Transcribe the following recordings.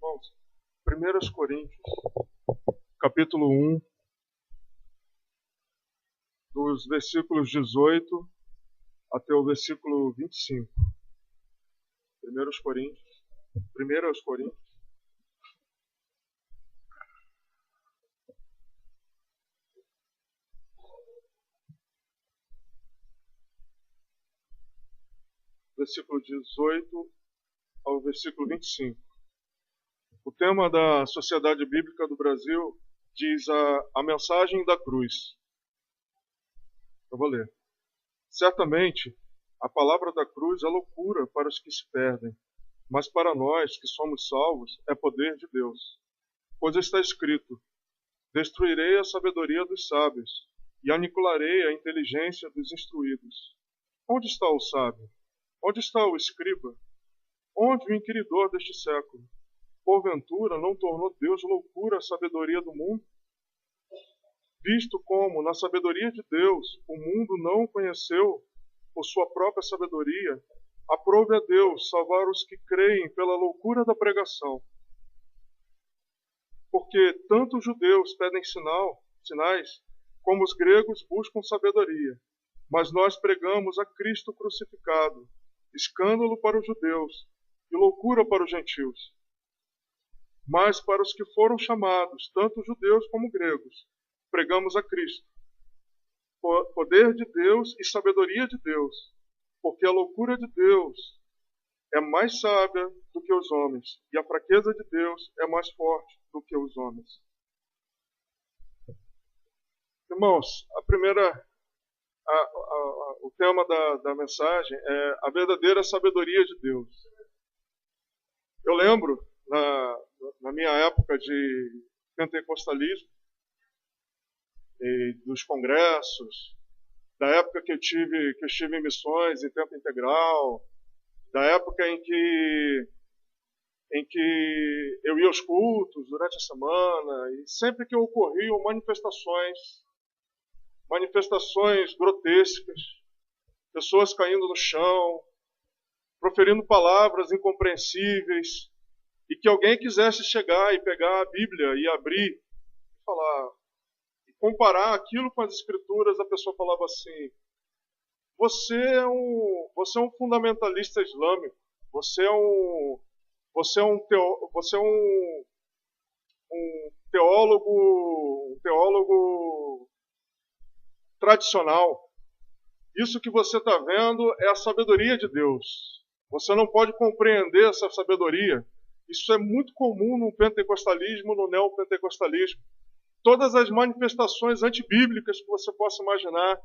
irmãos, 1 Coríntios, capítulo 1, dos versículos 18 até o versículo 25. 1 Coríntios, versículo 18 ao versículo 25. O tema da Sociedade Bíblica do Brasil diz a mensagem da cruz. Eu vou ler. Certamente, a palavra da cruz é loucura para os que se perdem, mas para nós que somos salvos é poder de Deus. Pois está escrito: destruirei a sabedoria dos sábios e aniquilarei a inteligência dos instruídos. Onde está o sábio? Onde está o escriba? Onde o inquiridor deste século? Porventura não tornou Deus loucura a sabedoria do mundo? Visto como, na sabedoria de Deus, o mundo não o conheceu por sua própria sabedoria, aprove a Deus salvar os que creem pela loucura da pregação. Porque tanto os judeus pedem sinais, como os gregos buscam sabedoria. Mas nós pregamos a Cristo crucificado, escândalo para os judeus e loucura para os gentios. Mas para os que foram chamados, tanto judeus como gregos, pregamos a Cristo, poder de Deus e sabedoria de Deus, porque a loucura de Deus é mais sábia do que os homens, e a fraqueza de Deus é mais forte do que os homens. Irmãos, o tema da mensagem é a verdadeira sabedoria de Deus. Eu lembro, na minha época de pentecostalismo, e dos congressos, da época que eu estive em missões em tempo integral, da época em que eu ia aos cultos durante a semana, e sempre que ocorriam manifestações grotescas, pessoas caindo no chão, proferindo palavras incompreensíveis, e que alguém quisesse chegar e pegar a Bíblia e abrir e falar, e comparar aquilo com as Escrituras, a pessoa falava assim: você é um fundamentalista islâmico, você é um teólogo tradicional. Isso que você está vendo é a sabedoria de Deus. Você não pode compreender essa sabedoria. Isso é muito comum no pentecostalismo, no neopentecostalismo. Todas as manifestações antibíblicas que você possa imaginar,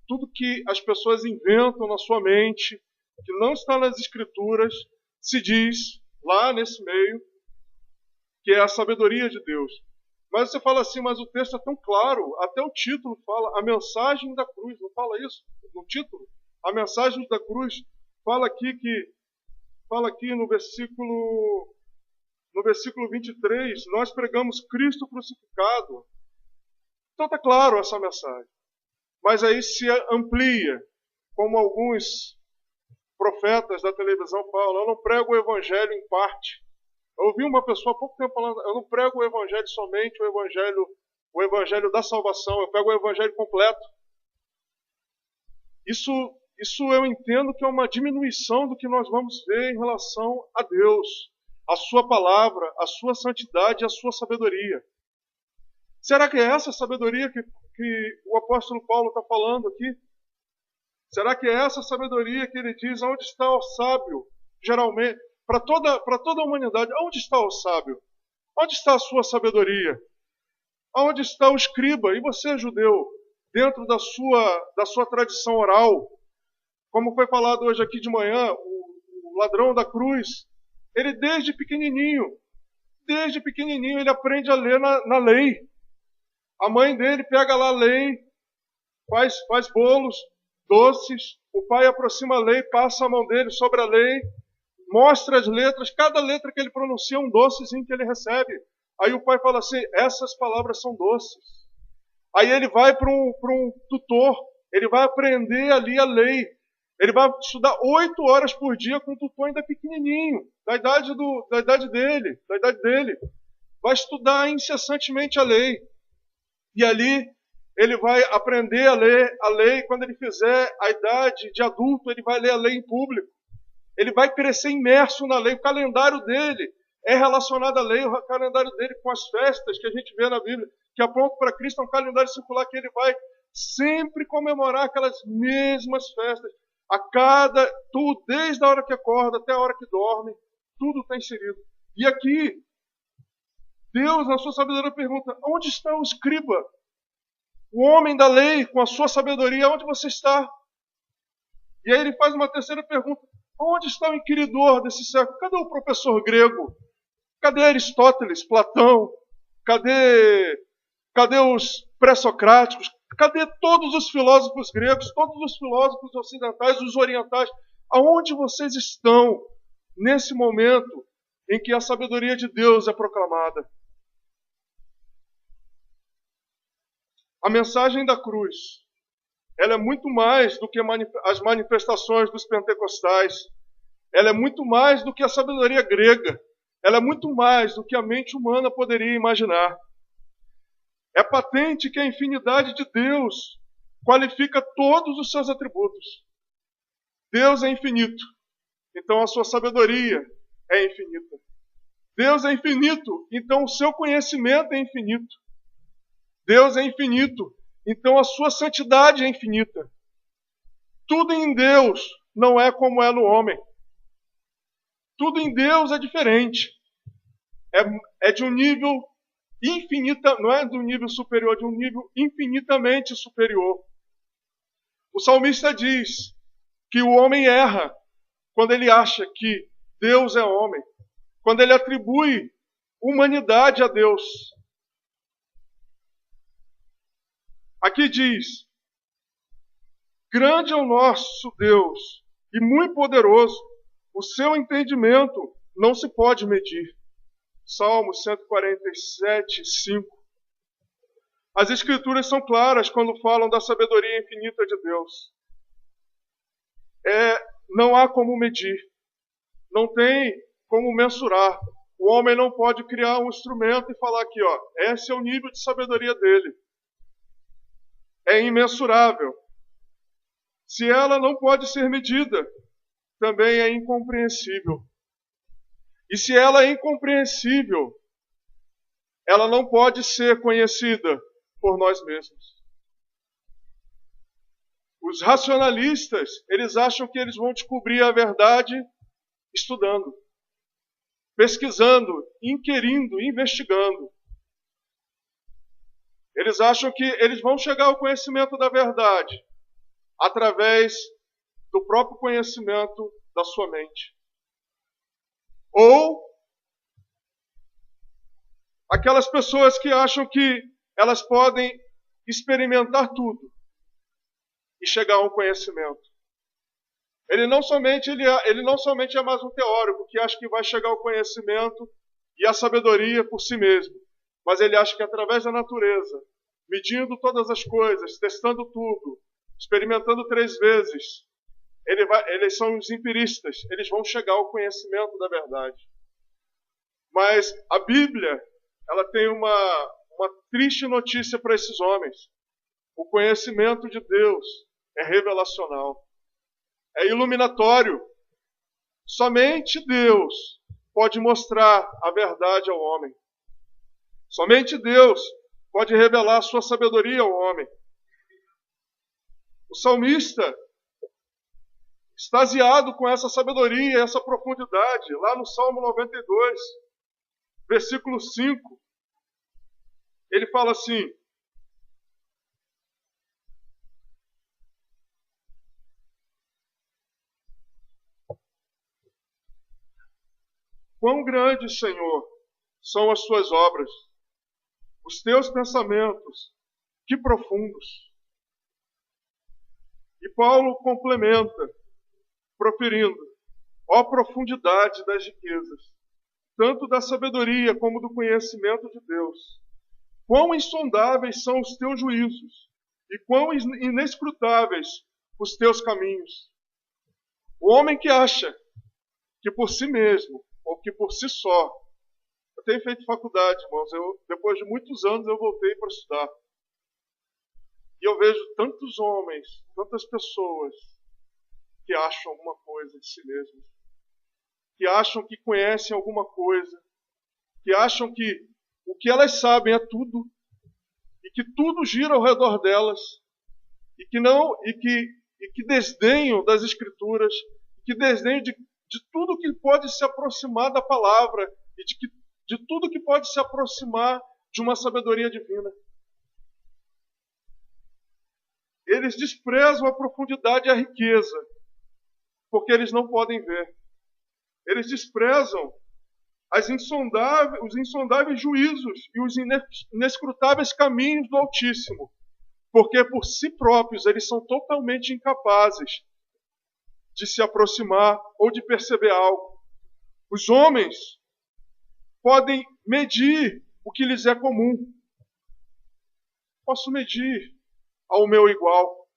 tudo que as pessoas inventam na sua mente, que não está nas Escrituras, se diz lá nesse meio que é a sabedoria de Deus. Mas você fala assim, mas o texto é tão claro, até o título fala a mensagem da cruz, não fala isso no título? A mensagem da cruz fala aqui no versículo 23, nós pregamos Cristo crucificado. Então está claro essa mensagem. Mas aí se amplia, como alguns profetas da televisão falam: eu não prego o evangelho em parte. Eu ouvi uma pessoa há pouco tempo falando: eu não prego o evangelho somente, o evangelho da salvação, eu prego o evangelho completo. Isso eu entendo que é uma diminuição do que nós vamos ver em relação a Deus, a sua palavra, a sua santidade e a sua sabedoria. Será que é essa sabedoria que o apóstolo Paulo está falando aqui? Será que é essa sabedoria que ele diz: onde está o sábio? Geralmente, para toda a humanidade, onde está o sábio? Onde está a sua sabedoria? Onde está o escriba? E você, judeu, dentro da sua tradição oral, como foi falado hoje aqui de manhã, o ladrão da cruz, ele desde pequenininho, ele aprende a ler na lei. A mãe dele pega lá a lei, faz bolos, doces, o pai aproxima a lei, passa a mão dele sobre a lei, mostra as letras, cada letra que ele pronuncia é um docezinho que ele recebe. Aí o pai fala assim: essas palavras são doces. Aí ele vai para um tutor, ele vai aprender ali a lei. Ele vai estudar 8 horas por dia com um tutor ainda pequenininho, da idade dele. Vai estudar incessantemente a lei. E ali ele vai aprender a ler a lei. Quando ele fizer a idade de adulto, ele vai ler a lei em público. Ele vai crescer imerso na lei. O calendário dele é relacionado à lei. O calendário dele com as festas que a gente vê na Bíblia, que aponta para Cristo, é um calendário circular que ele vai sempre comemorar aquelas mesmas festas. Tudo, desde a hora que acorda até a hora que dorme, tudo está inserido. E aqui, Deus, na sua sabedoria, pergunta: onde está o escriba? O homem da lei, com a sua sabedoria, onde você está? E aí ele faz uma terceira pergunta: onde está o inquiridor desse século? Cadê o professor grego? Cadê Aristóteles, Platão? Cadê os pré-socráticos? Cadê todos os filósofos gregos, todos os filósofos ocidentais, os orientais? Aonde vocês estão nesse momento em que a sabedoria de Deus é proclamada? A mensagem da cruz, ela é muito mais do que as manifestações dos pentecostais. Ela é muito mais do que a sabedoria grega. Ela é muito mais do que a mente humana poderia imaginar. É patente que a infinidade de Deus qualifica todos os seus atributos. Deus é infinito, então a sua sabedoria é infinita. Deus é infinito, então o seu conhecimento é infinito. Deus é infinito, então a sua santidade é infinita. Tudo em Deus não é como é no homem. Tudo em Deus é diferente. É de um nível infinita, não é de um nível superior, é de um nível infinitamente superior. O salmista diz que o homem erra quando ele acha que Deus é homem, quando ele atribui humanidade a Deus. Aqui diz: grande é o nosso Deus e muito poderoso, o seu entendimento não se pode medir. Salmo 147, 5. As Escrituras são claras quando falam da sabedoria infinita de Deus. Não há como medir, não tem como mensurar. O homem não pode criar um instrumento e falar aqui, esse é o nível de sabedoria dele. É imensurável. Se ela não pode ser medida, também é incompreensível. E se ela é incompreensível, ela não pode ser conhecida por nós mesmos. Os racionalistas, eles acham que eles vão descobrir a verdade estudando, pesquisando, inquirindo, investigando. Eles acham que eles vão chegar ao conhecimento da verdade através do próprio conhecimento da sua mente. Ou aquelas pessoas que acham que elas podem experimentar tudo e chegar a um conhecimento. Ele não somente é mais um teórico que acha que vai chegar ao conhecimento e à sabedoria por si mesmo, mas ele acha que através da natureza, medindo todas as coisas, testando tudo, experimentando 3 vezes, eles são os empiristas, eles vão chegar ao conhecimento da verdade. Mas a Bíblia, ela tem uma triste notícia para esses homens. O conhecimento de Deus é revelacional, é iluminatório. Somente Deus pode mostrar a verdade ao homem. Somente Deus pode revelar a sua sabedoria ao homem. O salmista, extasiado com essa sabedoria, essa profundidade, lá no Salmo 92, versículo 5, ele fala assim: quão grandes, Senhor, são as suas obras, os teus pensamentos, que profundos. E Paulo complementa, proferindo: ó profundidade das riquezas, tanto da sabedoria como do conhecimento de Deus. Quão insondáveis são os teus juízos, e quão inescrutáveis os teus caminhos. O homem que acha que por si mesmo, ou que por si só, eu tenho feito faculdade, irmãos, depois de muitos anos eu voltei para estudar. E eu vejo tantos homens, tantas pessoas que acham alguma coisa de si mesmos, que acham que conhecem alguma coisa, que acham que o que elas sabem é tudo, e que tudo gira ao redor delas, e que desdenham das Escrituras, que desdenham de tudo que pode se aproximar da palavra, e de tudo que pode se aproximar de uma sabedoria divina. Eles desprezam a profundidade e a riqueza, porque eles não podem ver. Eles desprezam os insondáveis juízos e os inescrutáveis caminhos do Altíssimo, porque por si próprios eles são totalmente incapazes de se aproximar ou de perceber algo. Os homens podem medir o que lhes é comum. Posso medir ao meu igual,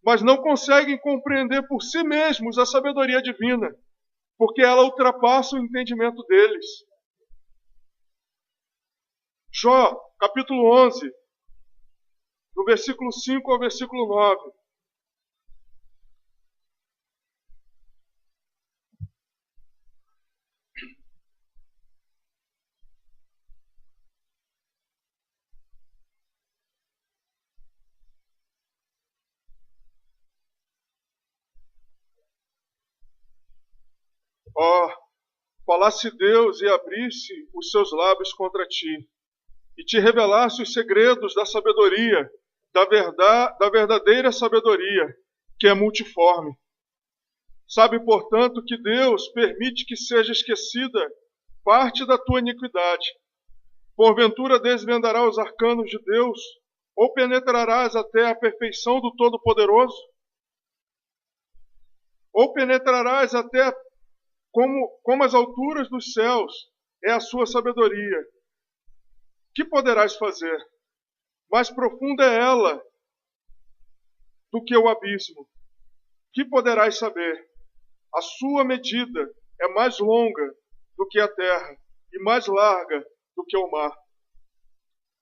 mas não conseguem compreender por si mesmos a sabedoria divina, porque ela ultrapassa o entendimento deles. Jó, capítulo 11, do versículo 5 ao versículo 9. Falasse Deus e abrisse os seus lábios contra ti, e te revelasse os segredos da sabedoria, da verdadeira sabedoria, que é multiforme. Sabe, portanto, que Deus permite que seja esquecida parte da tua iniquidade. Porventura desvendará os arcanos de Deus, ou penetrarás até a perfeição do Todo-Poderoso? Ou penetrarás até como as alturas dos céus é a sua sabedoria? Que poderás fazer? Mais profunda é ela do que o abismo. Que poderás saber? A sua medida é mais longa do que a terra e mais larga do que o mar.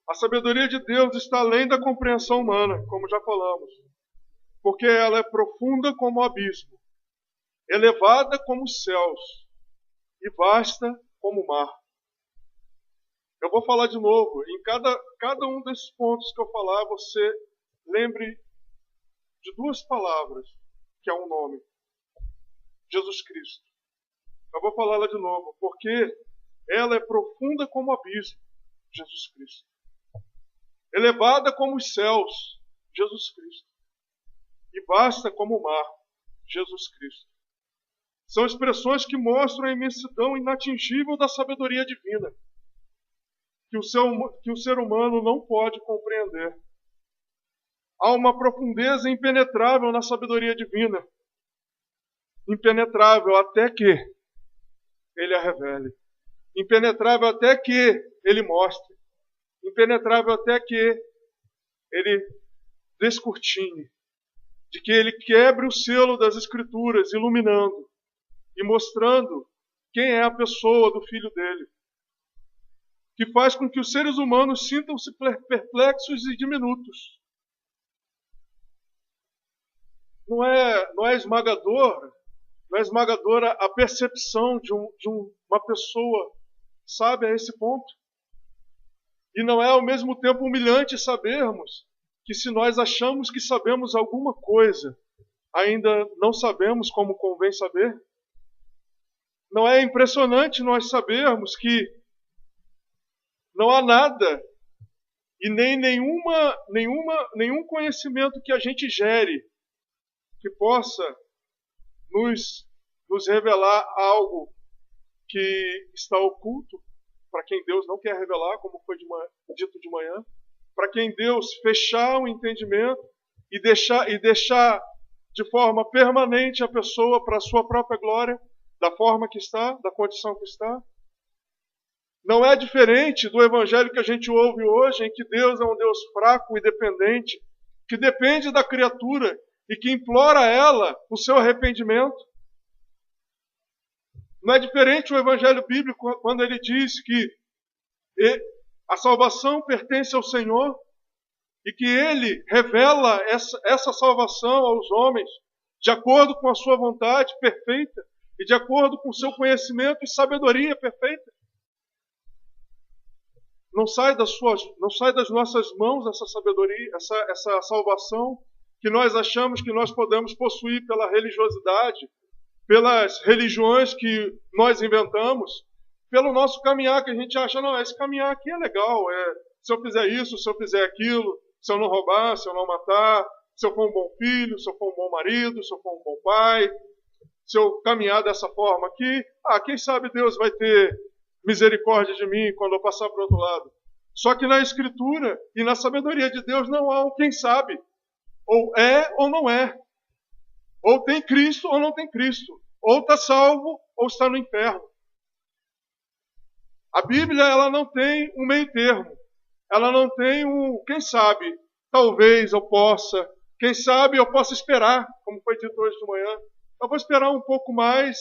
A sabedoria de Deus está além da compreensão humana, como já falamos, porque ela é profunda como o abismo, elevada como os céus e vasta como o mar. Eu vou falar de novo. Em cada um desses pontos que eu falar, você lembre de duas palavras, que é um nome. Jesus Cristo. Eu vou falar ela de novo, porque ela é profunda como o abismo. Jesus Cristo. Elevada como os céus. Jesus Cristo. E vasta como o mar. Jesus Cristo. São expressões que mostram a imensidão inatingível da sabedoria divina, que o ser humano não pode compreender. Há uma profundeza impenetrável na sabedoria divina, impenetrável até que Ele a revele, impenetrável até que Ele mostre, impenetrável até que Ele descortine, de que Ele quebre o selo das Escrituras, iluminando e mostrando quem é a pessoa do Filho dele, que faz com que os seres humanos sintam-se perplexos e diminutos. Não é esmagadora a percepção de uma pessoa sábia a esse ponto. E não é ao mesmo tempo humilhante sabermos que se nós achamos que sabemos alguma coisa, ainda não sabemos como convém saber? Não é impressionante nós sabermos que não há nada e nem nenhum conhecimento que a gente gere que possa nos revelar algo que está oculto para quem Deus não quer revelar, como foi dito de manhã, para quem Deus fechar o entendimento e deixar de forma permanente a pessoa para a sua própria glória, da forma que está, da condição que está. Não é diferente do evangelho que a gente ouve hoje, em que Deus é um Deus fraco e dependente, que depende da criatura e que implora a ela o seu arrependimento. Não é diferente o Evangelho bíblico quando ele diz que a salvação pertence ao Senhor e que Ele revela essa salvação aos homens de acordo com a sua vontade perfeita e de acordo com o seu conhecimento e sabedoria perfeita. Não sai das nossas mãos essa sabedoria, essa salvação que nós achamos que nós podemos possuir pela religiosidade, pelas religiões que nós inventamos, pelo nosso caminhar, que a gente acha, não, esse caminhar aqui é legal, se eu fizer isso, se eu fizer aquilo, se eu não roubar, se eu não matar, se eu for um bom filho, se eu for um bom marido, se eu for um bom pai, se eu caminhar dessa forma aqui, quem sabe Deus vai ter misericórdia de mim quando eu passar para o outro lado. Só que na Escritura e na sabedoria de Deus não há um quem sabe. Ou é ou não é. Ou tem Cristo ou não tem Cristo. Ou está salvo ou está no inferno. A Bíblia ela não tem um meio termo. Ela não tem quem sabe, talvez eu possa. Quem sabe eu possa esperar, como foi dito hoje de manhã. Eu vou esperar um pouco mais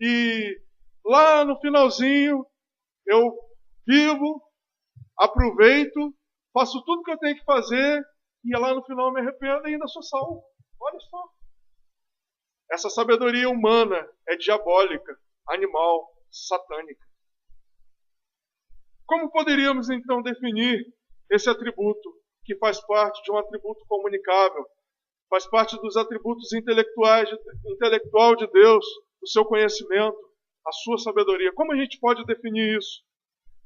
e lá no finalzinho eu vivo, aproveito, faço tudo que eu tenho que fazer e lá no final eu me arrependo e ainda sou salvo. Olha só. Essa sabedoria humana é diabólica, animal, satânica. Como poderíamos então definir esse atributo que faz parte de um atributo comunicável, faz parte dos atributos intelectual de Deus, o seu conhecimento, a sua sabedoria? Como a gente pode definir isso?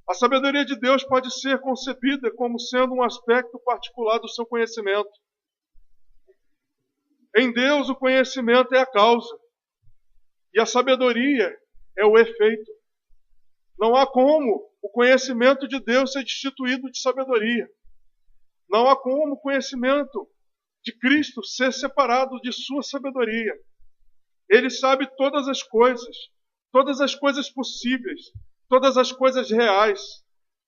A sabedoria de Deus pode ser concebida como sendo um aspecto particular do seu conhecimento. Em Deus, o conhecimento é a causa e a sabedoria é o efeito. Não há como o conhecimento de Deus ser destituído de sabedoria. Não há como o conhecimento de Cristo ser separado de sua sabedoria. Ele sabe todas as coisas possíveis, todas as coisas reais,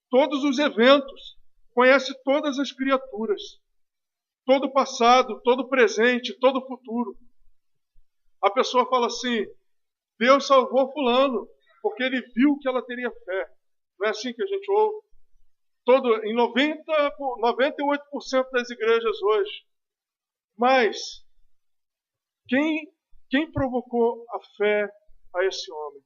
todos os eventos, conhece todas as criaturas, todo o passado, todo o presente, todo o futuro. A pessoa fala assim, Deus salvou fulano, porque ele viu que ela teria fé. Não é assim que a gente ouve? Em 98% das igrejas hoje. Mas, quem provocou a fé a esse homem?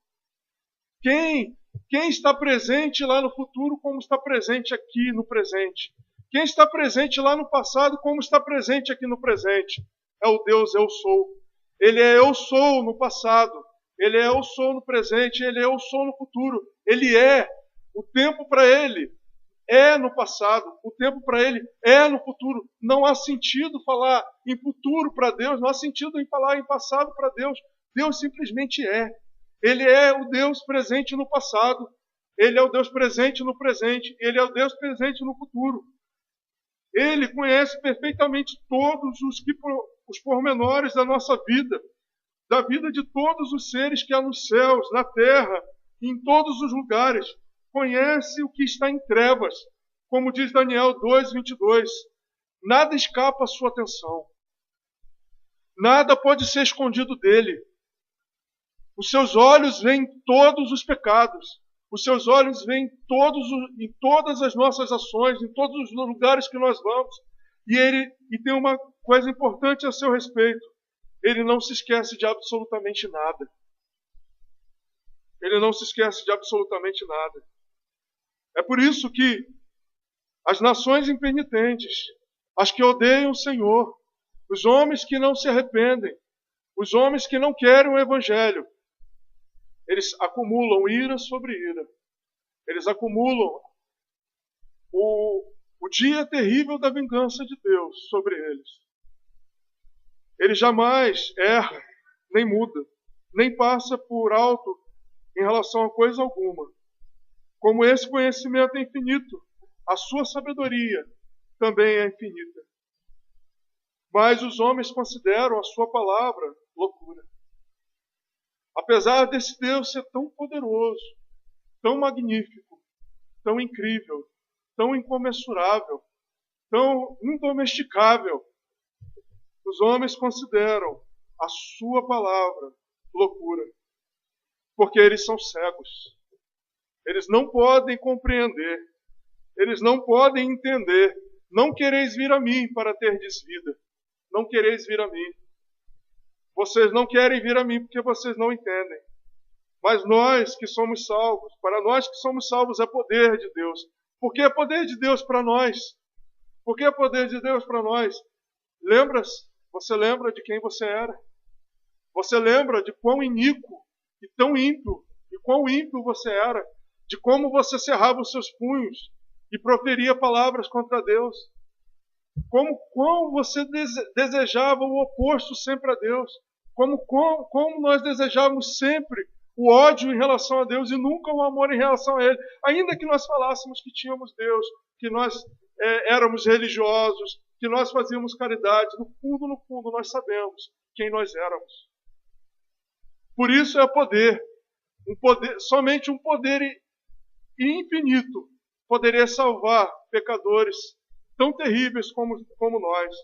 Quem está presente lá no futuro como está presente aqui no presente? Quem está presente lá no passado como está presente aqui no presente? É o Deus Eu Sou. Ele é Eu Sou no passado. Ele é Eu Sou no presente. Ele é Eu Sou no futuro. Ele é. O tempo para ele é no passado. O tempo para ele é no futuro. Não há sentido falar em futuro para Deus. Não há sentido em falar em passado para Deus. Deus simplesmente é. Ele é o Deus presente no passado. Ele é o Deus presente no presente. Ele é o Deus presente no futuro. Ele conhece perfeitamente todos os pormenores da nossa vida, da vida de todos os seres que há nos céus, na terra, em todos os lugares. Conhece o que está em trevas, como diz Daniel 2:22. Nada escapa à sua atenção. Nada pode ser escondido dele. Os seus olhos veem todos os pecados. Os seus olhos veem em todas as nossas ações, em todos os lugares que nós vamos. E tem uma coisa importante a seu respeito. Ele não se esquece de absolutamente nada. Ele não se esquece de absolutamente nada. É por isso que as nações impenitentes, as que odeiam o Senhor, os homens que não se arrependem, os homens que não querem o Evangelho, eles acumulam ira sobre ira. Eles acumulam o dia terrível da vingança de Deus sobre eles. Ele jamais erra, nem muda, nem passa por alto em relação a coisa alguma. Como esse conhecimento é infinito, a sua sabedoria também é infinita. Mas os homens consideram a sua palavra loucura. Apesar desse Deus ser tão poderoso, tão magnífico, tão incrível, tão incomensurável, tão indomesticável, os homens consideram a sua palavra loucura. porque eles são cegos. Eles não podem compreender. Eles não podem entender. Não quereis vir a mim para terdes vida. Não quereis vir a mim. Vocês não querem vir a mim porque vocês não entendem. Mas nós que somos salvos, para nós que somos salvos é poder de Deus. Por que é poder de Deus para nós? Por que é poder de Deus para nós? Você lembra de quem você era? Você lembra de quão iníquo e tão ímpio, e quão ímpio você era, de como você cerrava os seus punhos e proferia palavras contra Deus, como você desejava o oposto sempre a Deus, como nós desejávamos sempre o ódio em relação a Deus e nunca o amor em relação a Ele, ainda que nós falássemos que tínhamos Deus, que nós éramos religiosos, que nós fazíamos caridade, no fundo nós sabemos quem nós éramos. Por isso é poder, somente um poder infinito poderia salvar pecadores tão terríveis como nós.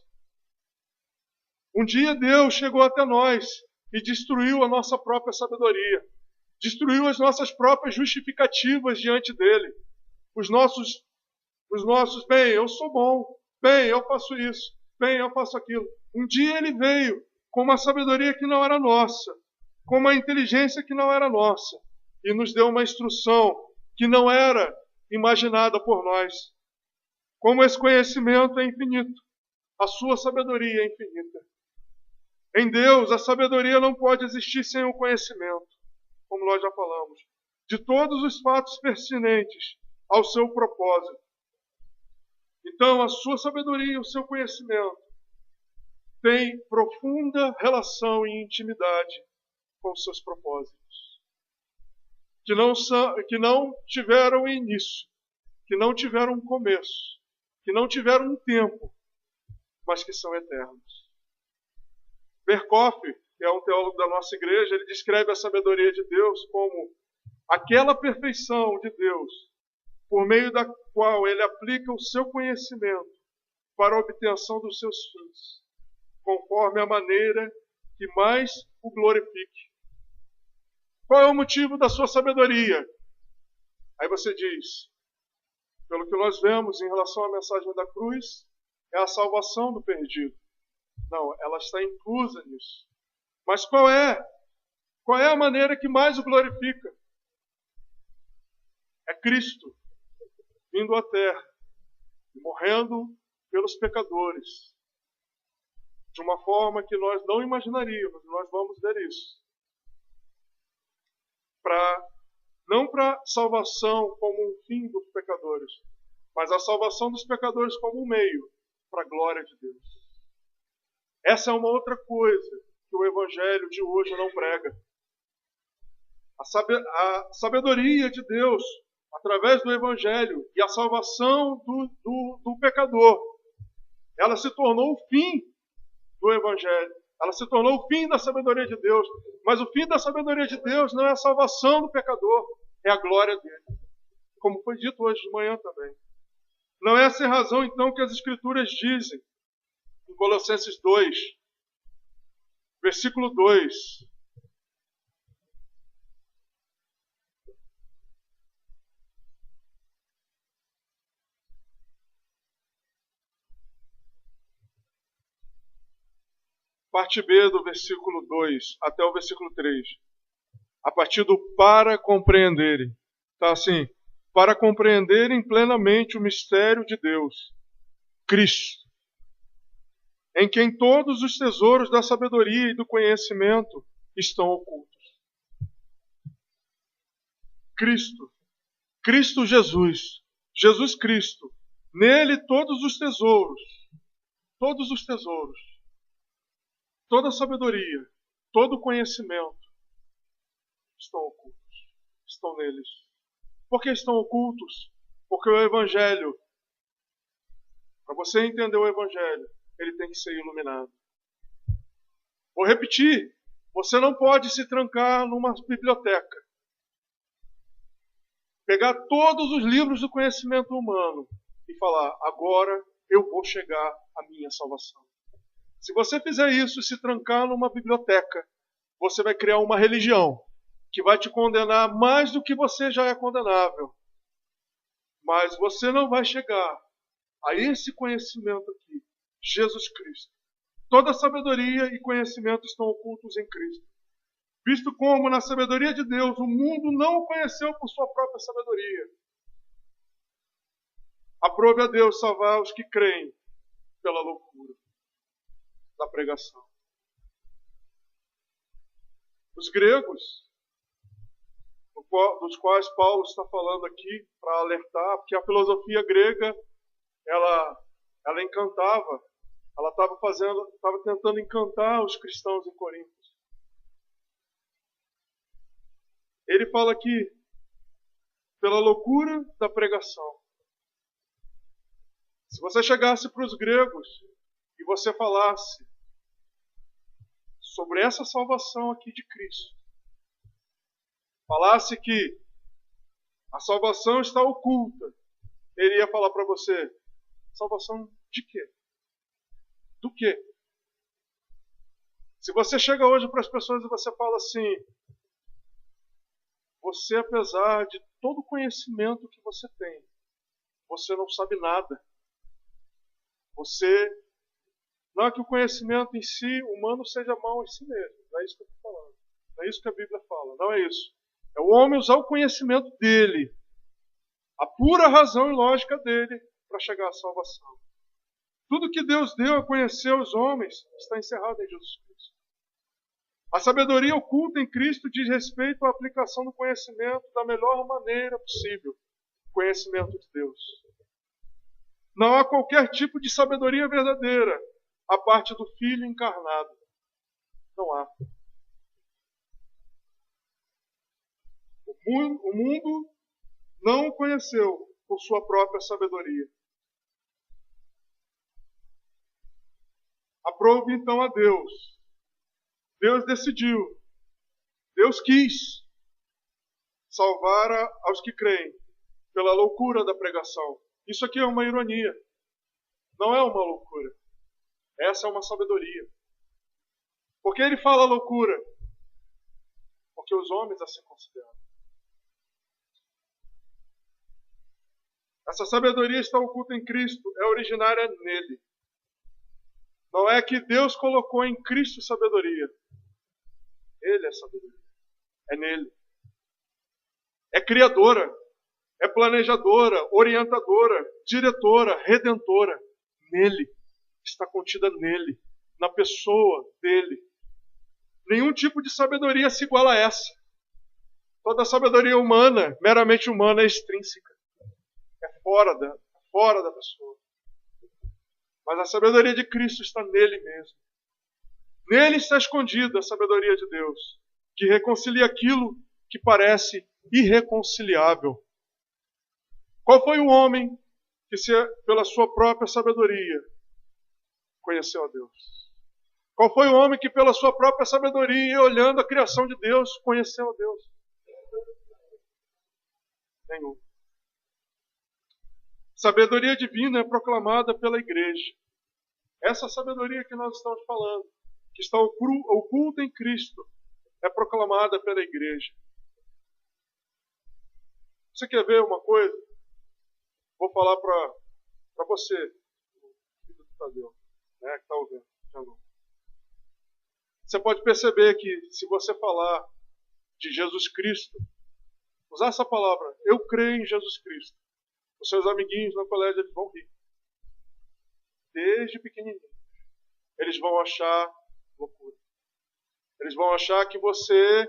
Um dia Deus chegou até nós e destruiu a nossa própria sabedoria, destruiu as nossas próprias justificativas diante dele, os nossos, bem, eu sou bom, bem, eu faço isso, bem, eu faço aquilo. Um dia ele veio com uma sabedoria que não era nossa, com uma inteligência que não era nossa, e nos deu uma instrução que não era imaginada por nós. Como esse conhecimento é infinito, a sua sabedoria é infinita. Em Deus, a sabedoria não pode existir sem o conhecimento, como nós já falamos, de todos os fatos pertinentes ao seu propósito. Então, a sua sabedoria e o seu conhecimento têm profunda relação e intimidade com os seus propósitos, que não tiveram início, que não tiveram um começo, que não tiveram um tempo, mas que são eternos. Berkoff, que é um teólogo da nossa igreja, ele descreve a sabedoria de Deus como aquela perfeição de Deus, por meio da qual ele aplica o seu conhecimento para a obtenção dos seus fins, conforme a maneira que mais o glorifique. Qual é o motivo da sua sabedoria? Aí você diz, pelo que nós vemos em relação à mensagem da cruz, é a salvação do perdido. Não, ela está inclusa nisso. Mas qual é? Qual é a maneira que mais o glorifica? É Cristo vindo à terra e morrendo pelos pecadores, de uma forma que nós não imaginaríamos. Nós vamos ver isso. Não para salvação como um fim dos pecadores, mas a salvação dos pecadores como um meio para a glória de Deus. Essa é uma outra coisa que o Evangelho de hoje não prega. A sabedoria de Deus, através do Evangelho, e a salvação do pecador, ela se tornou o fim do Evangelho. Ela se tornou o fim da sabedoria de Deus. Mas o fim da sabedoria de Deus não é a salvação do pecador, é a glória dele. Como foi dito hoje de manhã também. Não é essa a razão, então, que as Escrituras dizem, em Colossenses 2, versículo 2. Parte B do versículo 2 até o versículo 3. A partir do para compreenderem. Está assim, para compreenderem plenamente o mistério de Deus, Cristo, em quem todos os tesouros da sabedoria e do conhecimento estão ocultos. Cristo Jesus, Jesus Cristo, nele todos os tesouros, toda a sabedoria, todo o conhecimento estão ocultos, estão neles. Por que estão ocultos? Porque o Evangelho, para você entender o Evangelho, ele tem que ser iluminado. Vou repetir, você não pode se trancar numa biblioteca, pegar todos os livros do conhecimento humano e falar, agora eu vou chegar à minha salvação. Se você fizer isso e se trancar numa biblioteca, você vai criar uma religião. que vai te condenar mais do que você já é condenável. Mas você não vai chegar a esse conhecimento aqui, Jesus Cristo. Toda sabedoria e conhecimento estão ocultos em Cristo. Visto como, na sabedoria de Deus, o mundo não o conheceu por sua própria sabedoria. Aprove a Deus salvar os que creem pela loucura da pregação. Os gregos, dos quais Paulo está falando aqui para alertar, porque a filosofia grega, ela encantava, ela estava tentando encantar os cristãos em Corinto. Ele fala aqui, pela loucura da pregação. Se você chegasse para os gregos e você falasse sobre essa salvação aqui de Cristo, falasse que a salvação está oculta, ele ia falar para você, salvação de quê? Do quê? Se você chega hoje para as pessoas e você fala assim, você, apesar de todo o conhecimento que você tem, você não sabe nada. Você, não é que o conhecimento em si, humano, seja mau em si mesmo. Não é isso que eu estou falando. Não é isso que a Bíblia fala. Não é isso. É o homem usar o conhecimento dele, a pura razão e lógica dele, para chegar à salvação. Tudo que Deus deu a conhecer aos homens está encerrado em Jesus Cristo. A sabedoria oculta em Cristo diz respeito à aplicação do conhecimento da melhor maneira possível. O conhecimento de Deus. Não há qualquer tipo de sabedoria verdadeira a parte do Filho encarnado. Não há. O mundo não o conheceu por sua própria sabedoria. Aprove então a Deus. Deus decidiu. Deus quis salvar aos que creem pela loucura da pregação. Isso aqui é uma ironia. Não é uma loucura. Essa é uma sabedoria. Por que ele fala loucura? Porque os homens assim consideram. Essa sabedoria está oculta em Cristo, é originária nele. Não é que Deus colocou em Cristo sabedoria. Ele é sabedoria. É nele. É criadora. É planejadora, orientadora, diretora, redentora. Nele. Está contida nele. Na pessoa dele. Nenhum tipo de sabedoria se iguala a essa. Toda sabedoria humana, meramente humana, é extrínseca. É fora da pessoa. Mas a sabedoria de Cristo está nele mesmo. Nele está escondida a sabedoria de Deus, que reconcilia aquilo que parece irreconciliável. Qual foi o homem que, pela sua própria sabedoria, conheceu a Deus? Qual foi o homem que, pela sua própria sabedoria, olhando a criação de Deus, conheceu a Deus? Nenhum. Sabedoria divina é proclamada pela igreja. Essa sabedoria que nós estamos falando, que está oculta em Cristo, é proclamada pela igreja. Você quer ver uma coisa? Vou falar para você, filho do Tadeu, né, que está ouvindo. Você pode perceber que se você falar de Jesus Cristo, usar essa palavra, eu creio em Jesus Cristo, os seus amiguinhos no colégio eles vão rir. Desde pequenininho. Eles vão achar loucura. Eles vão achar que você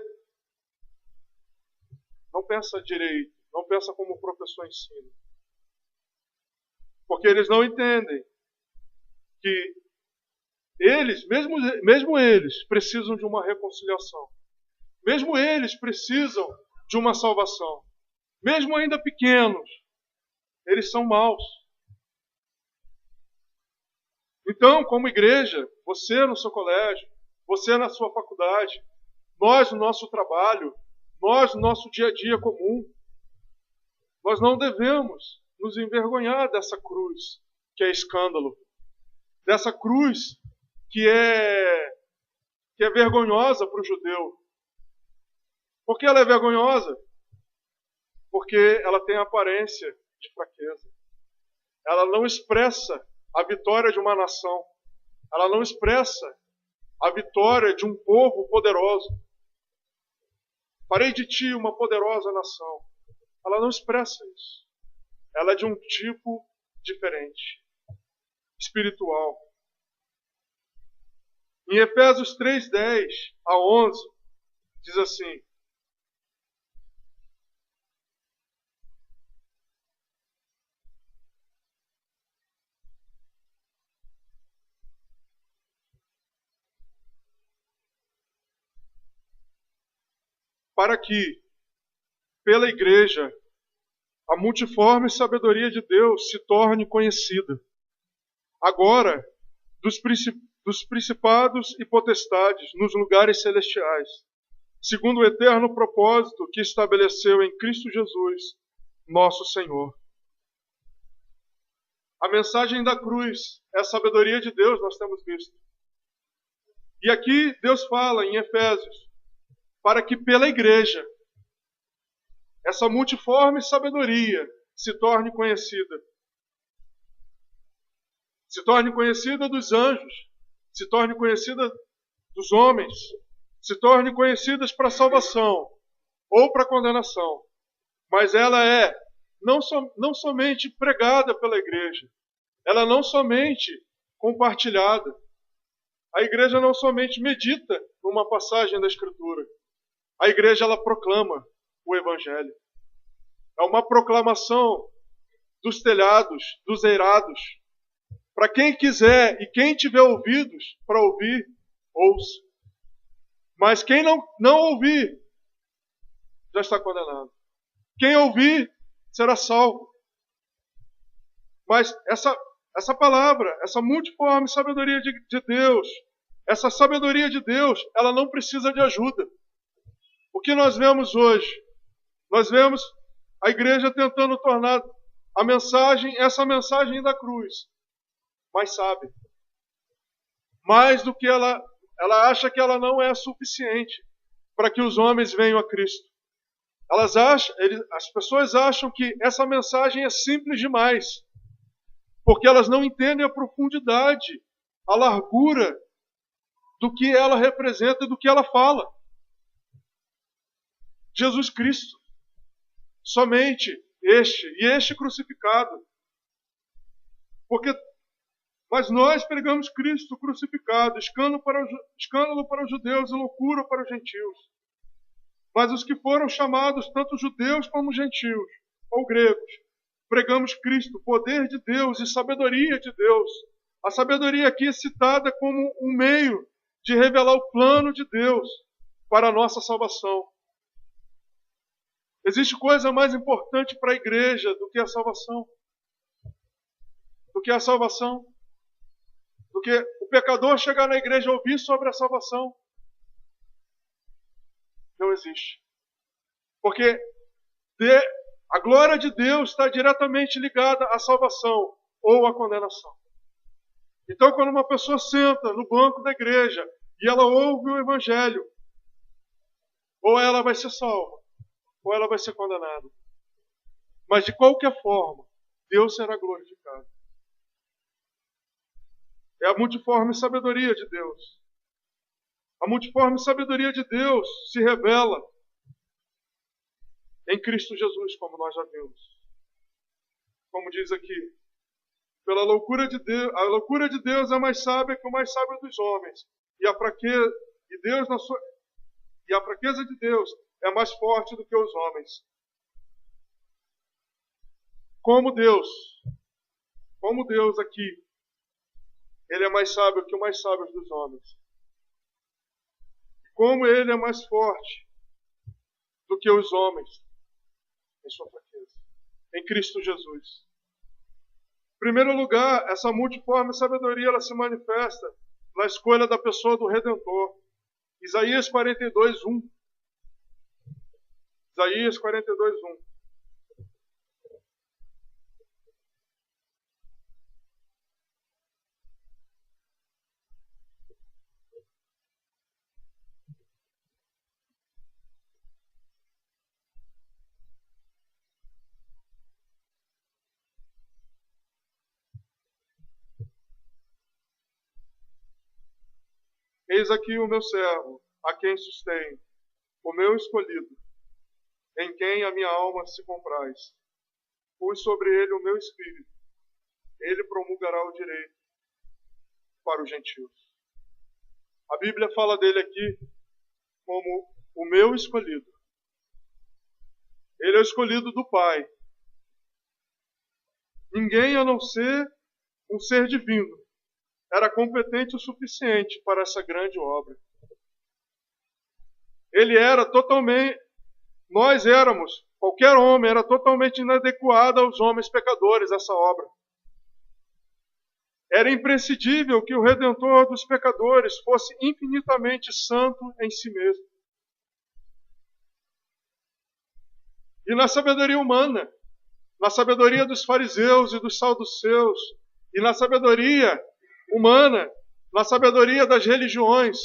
não pensa direito, não pensa como o professor ensina. Porque eles não entendem que eles, mesmo eles, precisam de uma reconciliação. Mesmo eles precisam de uma salvação. Mesmo ainda pequenos, eles são maus. Então, como igreja, você no seu colégio, você na sua faculdade, nós no nosso trabalho, nós no nosso dia a dia comum, nós não devemos nos envergonhar dessa cruz que é escândalo, dessa cruz que é vergonhosa para o judeu. Por que ela é vergonhosa? Porque ela tem a aparência de fraqueza. Ela não expressa a vitória de uma nação. Ela não expressa a vitória de um povo poderoso. Farei de ti uma poderosa nação. Ela não expressa isso. Ela é de um tipo diferente, espiritual. Em Efésios 3:10 a 11, diz assim: para que, pela igreja, a multiforme sabedoria de Deus se torne conhecida, agora dos principados e potestades nos lugares celestiais, segundo o eterno propósito que estabeleceu em Cristo Jesus, nosso Senhor. A mensagem da cruz é a sabedoria de Deus, nós temos visto. E aqui Deus fala em Efésios, para que pela igreja, essa multiforme sabedoria se torne conhecida. Se torne conhecida dos anjos, se torne conhecida dos homens, se torne conhecidas para a salvação ou para a condenação. Mas ela é não somente pregada pela igreja, ela não somente compartilhada. A igreja não somente medita numa passagem da Escritura. A igreja, ela proclama o Evangelho. É uma proclamação dos telhados, dos eirados. Para quem quiser e quem tiver ouvidos para ouvir, ouça. Mas quem não ouvir, já está condenado. Quem ouvir, será salvo. Mas essa palavra, essa multiforme sabedoria de Deus, essa sabedoria de Deus, ela não precisa de ajuda. O que nós vemos hoje? Nós vemos a igreja tentando tornar essa mensagem da cruz mais sábia. Mais do que ela acha que ela não é suficiente para que os homens venham a Cristo. As pessoas acham que essa mensagem é simples demais, porque elas não entendem a profundidade, a largura do que ela representa e do que ela fala. Jesus Cristo, somente este crucificado. Mas nós pregamos Cristo crucificado, escândalo para os judeus e loucura para os gentios. Mas os que foram chamados, tanto judeus como gentios, ou gregos, pregamos Cristo, poder de Deus e sabedoria de Deus. A sabedoria aqui é citada como um meio de revelar o plano de Deus para a nossa salvação. Existe coisa mais importante para a igreja do que a salvação? Do que a salvação? Do que o pecador chegar na igreja e ouvir sobre a salvação? Não existe. Porque a glória de Deus está diretamente ligada à salvação ou à condenação. Então, quando uma pessoa senta no banco da igreja e ela ouve o Evangelho, ou ela vai ser salva, ou ela vai ser condenada. Mas de qualquer forma, Deus será glorificado. É a multiforme sabedoria de Deus. A multiforme sabedoria de Deus se revela em Cristo Jesus, como nós já vimos. Como diz aqui, a loucura de Deus é mais sábia que o mais sábio dos homens, e a fraqueza de Deus é mais forte do que os homens. Como Deus aqui, Ele é mais sábio que o mais sábio dos homens. Como Ele é mais forte do que os homens em sua fraqueza. Em Cristo Jesus. Em primeiro lugar, essa multiforme sabedoria ela se manifesta na escolha da pessoa do Redentor. Isaías 42:1. Isaías 42:1. Eis aqui o meu servo, a quem sustém, o meu escolhido, em quem a minha alma se compraz. Pus sobre ele o meu espírito, ele promulgará o direito para os gentios. A Bíblia fala dele aqui como o meu escolhido. Ele é o escolhido do Pai. Ninguém, a não ser um ser divino, era competente o suficiente para essa grande obra. Ele era totalmente, nós éramos, qualquer homem era totalmente inadequado aos homens pecadores essa obra. Era imprescindível que o Redentor dos pecadores fosse infinitamente santo em si mesmo. E na sabedoria humana, na sabedoria dos fariseus e dos saduceus, e na sabedoria humana, na sabedoria das religiões,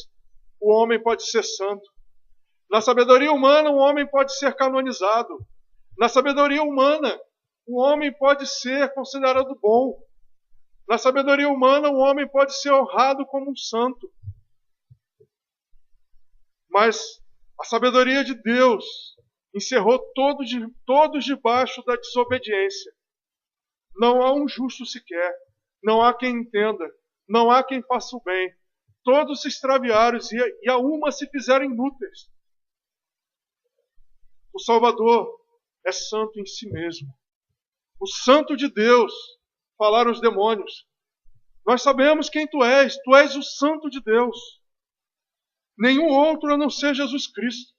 o homem pode ser santo. Na sabedoria humana, o homem pode ser canonizado. Na sabedoria humana, o homem pode ser considerado bom. Na sabedoria humana, o homem pode ser honrado como um santo. Mas a sabedoria de Deus encerrou todos debaixo da desobediência. Não há um justo sequer. Não há quem entenda. Não há quem faça o bem. Todos se extraviaram e a uma se fizeram inúteis. O Salvador é santo em si mesmo. O santo de Deus, falaram os demônios. Nós sabemos quem tu és o santo de Deus. Nenhum outro a não ser Jesus Cristo.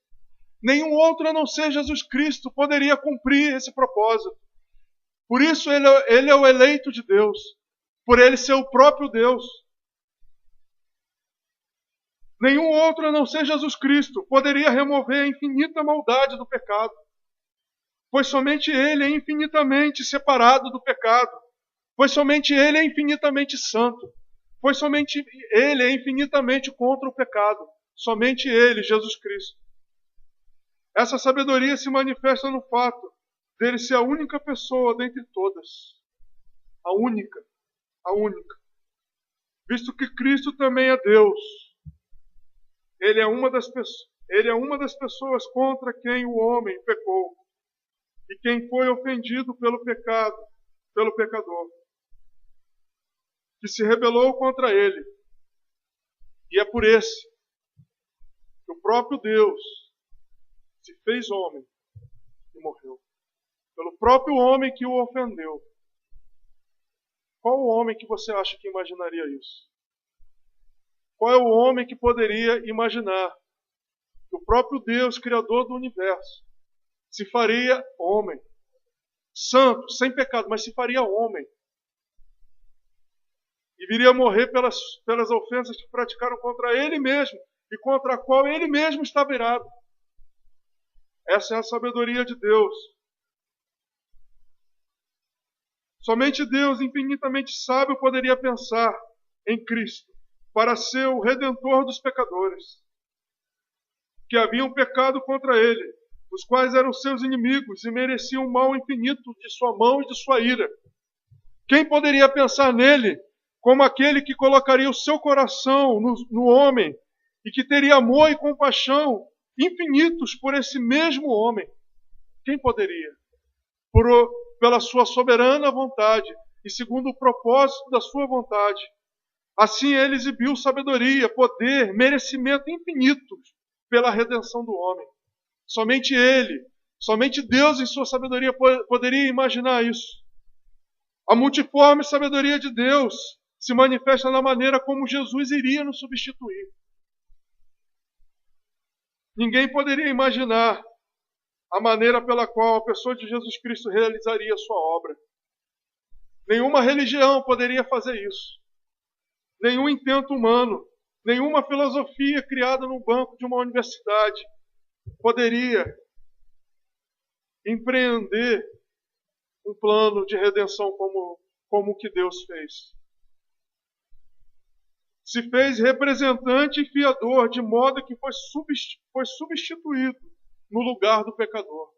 Nenhum outro a não ser Jesus Cristo poderia cumprir esse propósito. Por isso ele é o eleito de Deus. Por ele ser o próprio Deus. Nenhum outro a não ser Jesus Cristo poderia remover a infinita maldade do pecado. Pois somente ele é infinitamente separado do pecado. Pois somente ele é infinitamente santo. Pois somente ele é infinitamente contra o pecado. Somente ele, Jesus Cristo. Essa sabedoria se manifesta no fato dele ser a única pessoa dentre todas. A única. Visto que Cristo também é Deus. Ele é uma das pessoas contra quem o homem pecou. E quem foi ofendido pelo pecado, pelo pecador. Que se rebelou contra ele. E é por esse que o próprio Deus se fez homem e morreu. Pelo próprio homem que o ofendeu. Qual o homem que você acha que imaginaria isso? Qual é o homem que poderia imaginar que o próprio Deus, Criador do universo, se faria homem? Santo, sem pecado, mas se faria homem. E viria a morrer pelas ofensas que praticaram contra ele mesmo e contra a qual ele mesmo estava irado. Essa é a sabedoria de Deus. Somente Deus, infinitamente sábio, poderia pensar em Cristo para ser o Redentor dos pecadores, que haviam pecado contra ele, os quais eram seus inimigos e mereciam o mal infinito de sua mão e de sua ira. Quem poderia pensar nele como aquele que colocaria o seu coração no homem e que teria amor e compaixão infinitos por esse mesmo homem? Quem poderia? Pela sua soberana vontade e segundo o propósito da sua vontade. Assim ele exibiu sabedoria, poder, merecimento infinitos pela redenção do homem. Somente ele, somente Deus em sua sabedoria poderia imaginar isso. A multiforme sabedoria de Deus se manifesta na maneira como Jesus iria nos substituir. Ninguém poderia imaginar a maneira pela qual a pessoa de Jesus Cristo realizaria a sua obra. Nenhuma religião poderia fazer isso. Nenhum intento humano, nenhuma filosofia criada no banco de uma universidade poderia empreender um plano de redenção como o que Deus fez. Se fez representante e fiador, de modo que foi substituído no lugar do pecador.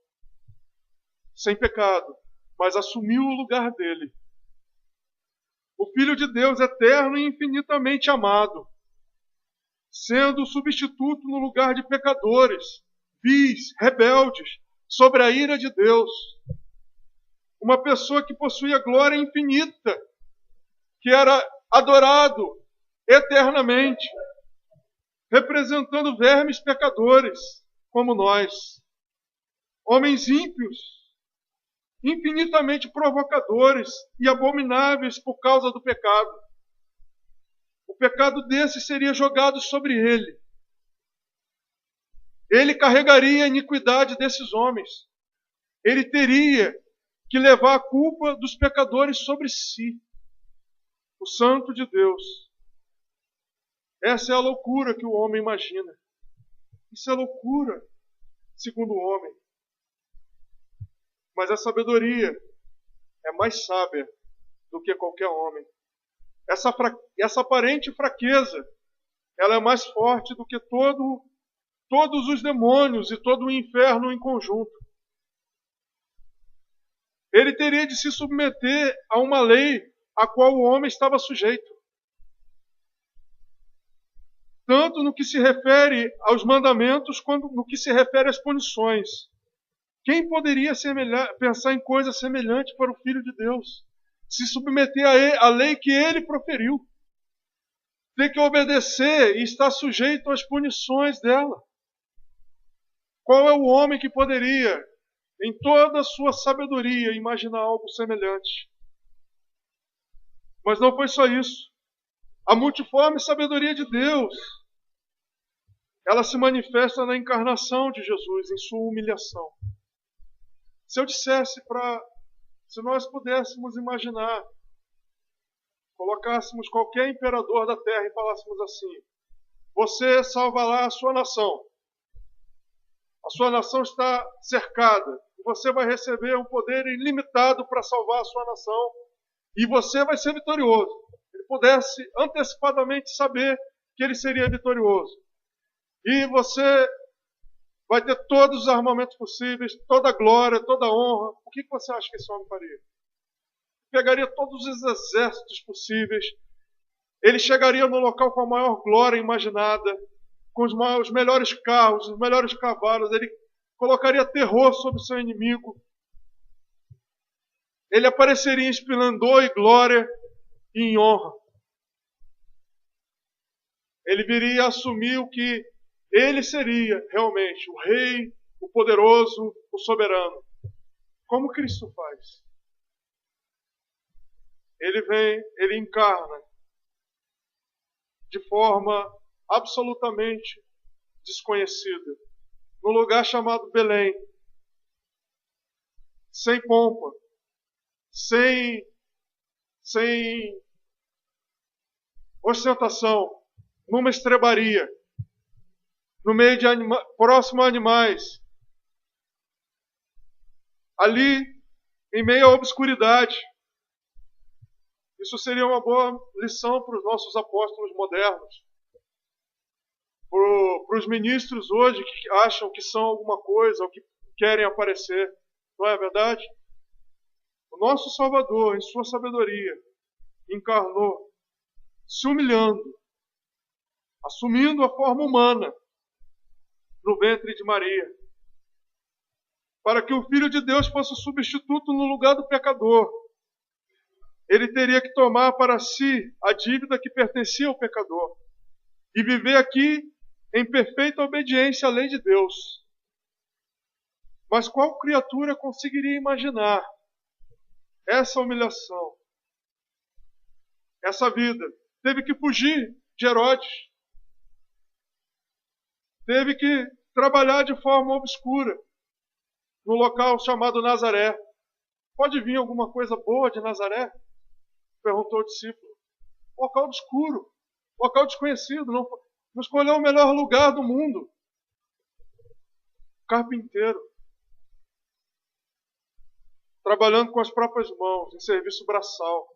Sem pecado, mas assumiu o lugar dele. O Filho de Deus, eterno e infinitamente amado, sendo substituto no lugar de pecadores, vis, rebeldes, sobre a ira de Deus. Uma pessoa que possuía glória infinita, que era adorado eternamente, representando vermes pecadores como nós, homens ímpios, infinitamente provocadores e abomináveis por causa do pecado. O pecado desse seria jogado sobre ele. Ele carregaria a iniquidade desses homens. Ele teria que levar a culpa dos pecadores sobre si. O Santo de Deus. Essa é a loucura que o homem imagina. Isso é loucura, segundo o homem. Mas a sabedoria é mais sábia do que qualquer homem. Essa aparente fraqueza, ela é mais forte do que todos os demônios e todo o inferno em conjunto. Ele teria de se submeter a uma lei a qual o homem estava sujeito. Tanto no que se refere aos mandamentos, quanto no que se refere às punições. Quem poderia pensar em coisa semelhante para o Filho de Deus? Se submeter à lei que ele proferiu. Ter que obedecer e estar sujeito às punições dela. Qual é o homem que poderia, em toda a sua sabedoria, imaginar algo semelhante? Mas não foi só isso. A multiforme sabedoria de Deus, ela se manifesta na encarnação de Jesus, em sua humilhação. Se eu dissesse se nós pudéssemos imaginar, colocássemos qualquer imperador da terra e falássemos assim: você salvará a sua nação. A sua nação está cercada. E você vai receber um poder ilimitado para salvar a sua nação. E você vai ser vitorioso. Ele pudesse antecipadamente saber que ele seria vitorioso. E você vai ter todos os armamentos possíveis, toda a glória, toda a honra. O que você acha que esse homem faria? Pegaria todos os exércitos possíveis. Ele chegaria no local com a maior glória imaginada, com os melhores carros, os melhores cavalos. Ele colocaria terror sobre o seu inimigo. Ele apareceria em esplendor e glória e em honra. Ele viria a assumir o que ele seria realmente, o rei, o poderoso, o soberano. Como Cristo faz? Ele vem, ele encarna de forma absolutamente desconhecida, num lugar chamado Belém, sem pompa, sem ostentação, numa estrebaria, no meio de próximo a animais, ali em meio à obscuridade. Isso seria uma boa lição para os nossos apóstolos modernos, para os ministros hoje que acham que são alguma coisa ou que querem aparecer. Não é verdade? O nosso Salvador, em sua sabedoria, encarnou, se humilhando, assumindo a forma humana no ventre de Maria, para que o Filho de Deus fosse o substituto no lugar do pecador. Ele teria que tomar para si a dívida que pertencia ao pecador e viver aqui em perfeita obediência à lei de Deus. Mas qual criatura conseguiria imaginar essa humilhação, essa vida? Teve que fugir de Herodes. Teve que trabalhar de forma obscura no local chamado Nazaré. Pode vir alguma coisa boa de Nazaré? Perguntou o discípulo. Local obscuro, local desconhecido, não escolheu o melhor lugar do mundo. Carpinteiro, trabalhando com as próprias mãos, em serviço braçal,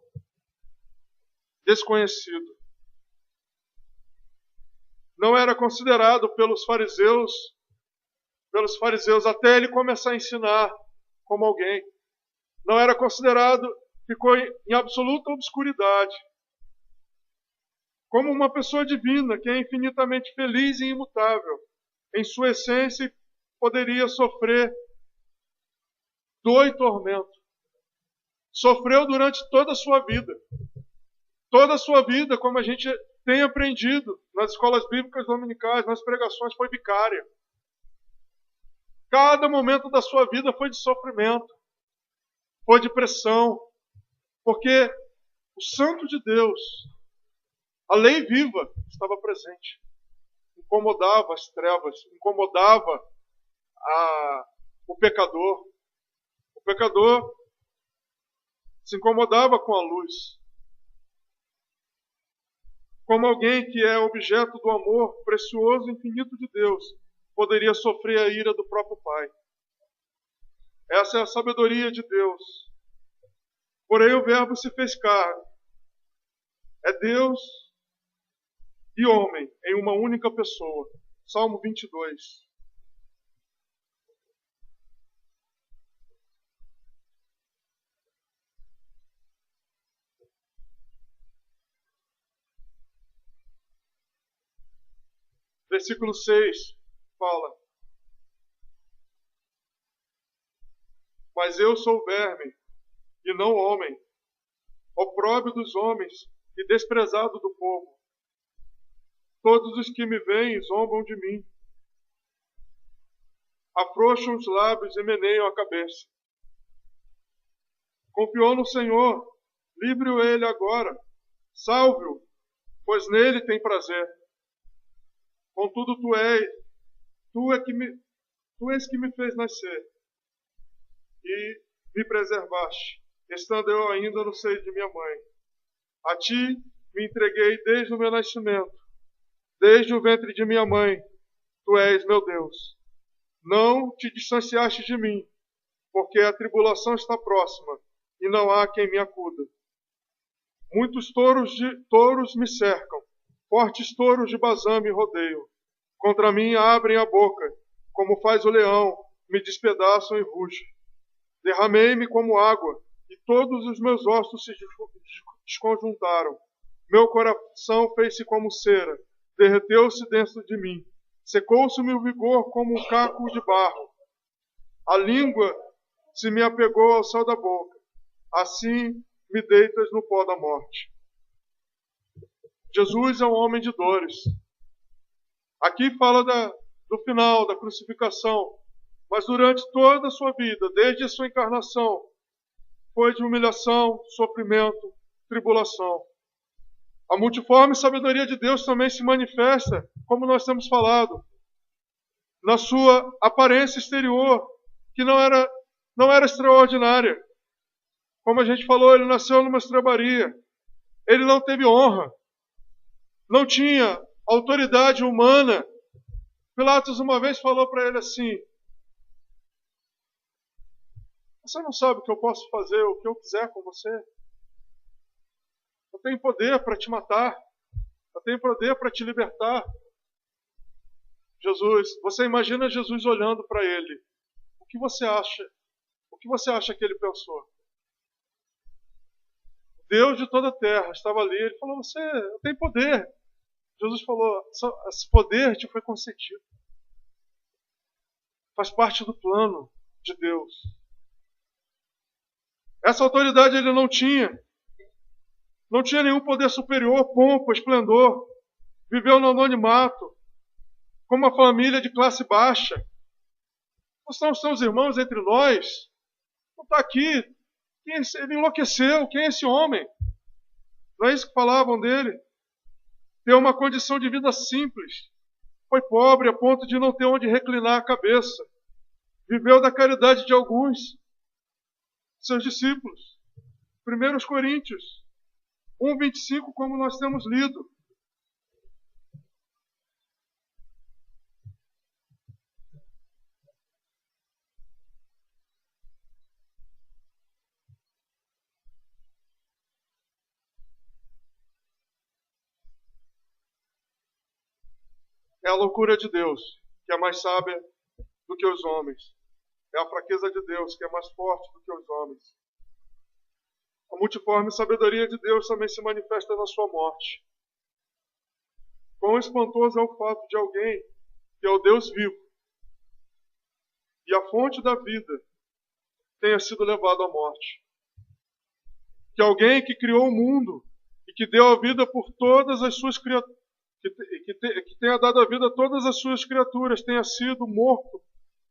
desconhecido. Não era considerado pelos fariseus até ele começar a ensinar como alguém. Não era considerado, ficou em absoluta obscuridade. como uma pessoa divina, que é infinitamente feliz e imutável, em sua essência, poderia sofrer dor e tormento. Sofreu durante toda a sua vida. Toda a sua vida, como a gente tem aprendido nas escolas bíblicas dominicais, nas pregações, foi vicária. Cada momento da sua vida foi de sofrimento, foi de pressão, porque o Santo de Deus, a lei viva, estava presente. Incomodava as trevas, incomodava o pecador. O pecador se incomodava com a luz. Como alguém que é objeto do amor precioso e infinito de Deus, poderia sofrer a ira do próprio Pai. Essa é a sabedoria de Deus. Porém, o Verbo se fez carne. É Deus e homem em uma única pessoa. Salmo 22. Versículo 6 fala: Mas eu sou verme, e não homem, opróbrio dos homens e desprezado do povo. Todos os que me veem zombam de mim. Afrouxam os lábios e meneiam a cabeça. Confiou no Senhor, livre-o ele agora, salve-o, pois nele tem prazer. Contudo, tu és que me fez nascer e me preservaste, estando eu ainda no seio de minha mãe. A ti me entreguei desde o meu nascimento, desde o ventre de minha mãe. Tu és meu Deus. Não te distanciaste de mim, porque a tribulação está próxima e não há quem me acuda. Muitos touros me cercam, fortes touros de Bazã me rodeiam. Contra mim abrem a boca, como faz o leão, me despedaçam e rugem. Derramei-me como água, e todos os meus ossos se desconjuntaram. Meu coração fez-se como cera, derreteu-se dentro de mim. Secou-se-me o vigor como um caco de barro. A língua se me apegou ao céu da boca. Assim me deitas no pó da morte. Jesus é um homem de dores. Aqui fala do final, da crucificação. Mas durante toda a sua vida, desde a sua encarnação, foi de humilhação, sofrimento, tribulação. A multiforme sabedoria de Deus também se manifesta, como nós temos falado, na sua aparência exterior, que não era extraordinária. Como a gente falou, ele nasceu numa estrebaria. Ele não teve honra. Não tinha autoridade humana. Pilatos uma vez falou para ele assim: você não sabe que eu posso fazer o que eu quiser com você? Eu tenho poder para te matar. Eu tenho poder para te libertar. Jesus, você imagina Jesus olhando para ele. O que você acha? O que você acha que ele pensou? Deus de toda a terra estava ali. Ele falou: eu tenho poder. Jesus falou: esse poder te foi concedido. Faz parte do plano de Deus. Essa autoridade ele não tinha. Não tinha nenhum poder superior, pompa, esplendor. Viveu no anonimato, como uma família de classe baixa. Não são seus irmãos entre nós? Não está aqui. Ele enlouqueceu. Quem é esse homem? Não é isso que falavam dele? Ter uma condição de vida simples. Foi pobre a ponto de não ter onde reclinar a cabeça. Viveu da caridade de alguns, seus discípulos. 1 Coríntios 1:25, como nós temos lido. É a loucura de Deus, que é mais sábia do que os homens. É a fraqueza de Deus, que é mais forte do que os homens. A multiforme sabedoria de Deus também se manifesta na sua morte. Quão espantoso é o fato de alguém que é o Deus vivo e a fonte da vida tenha sido levado à morte. Que alguém que criou o mundo e que deu a vida por todas as suas criaturas, que tenha dado a vida a todas as suas criaturas, tenha sido morto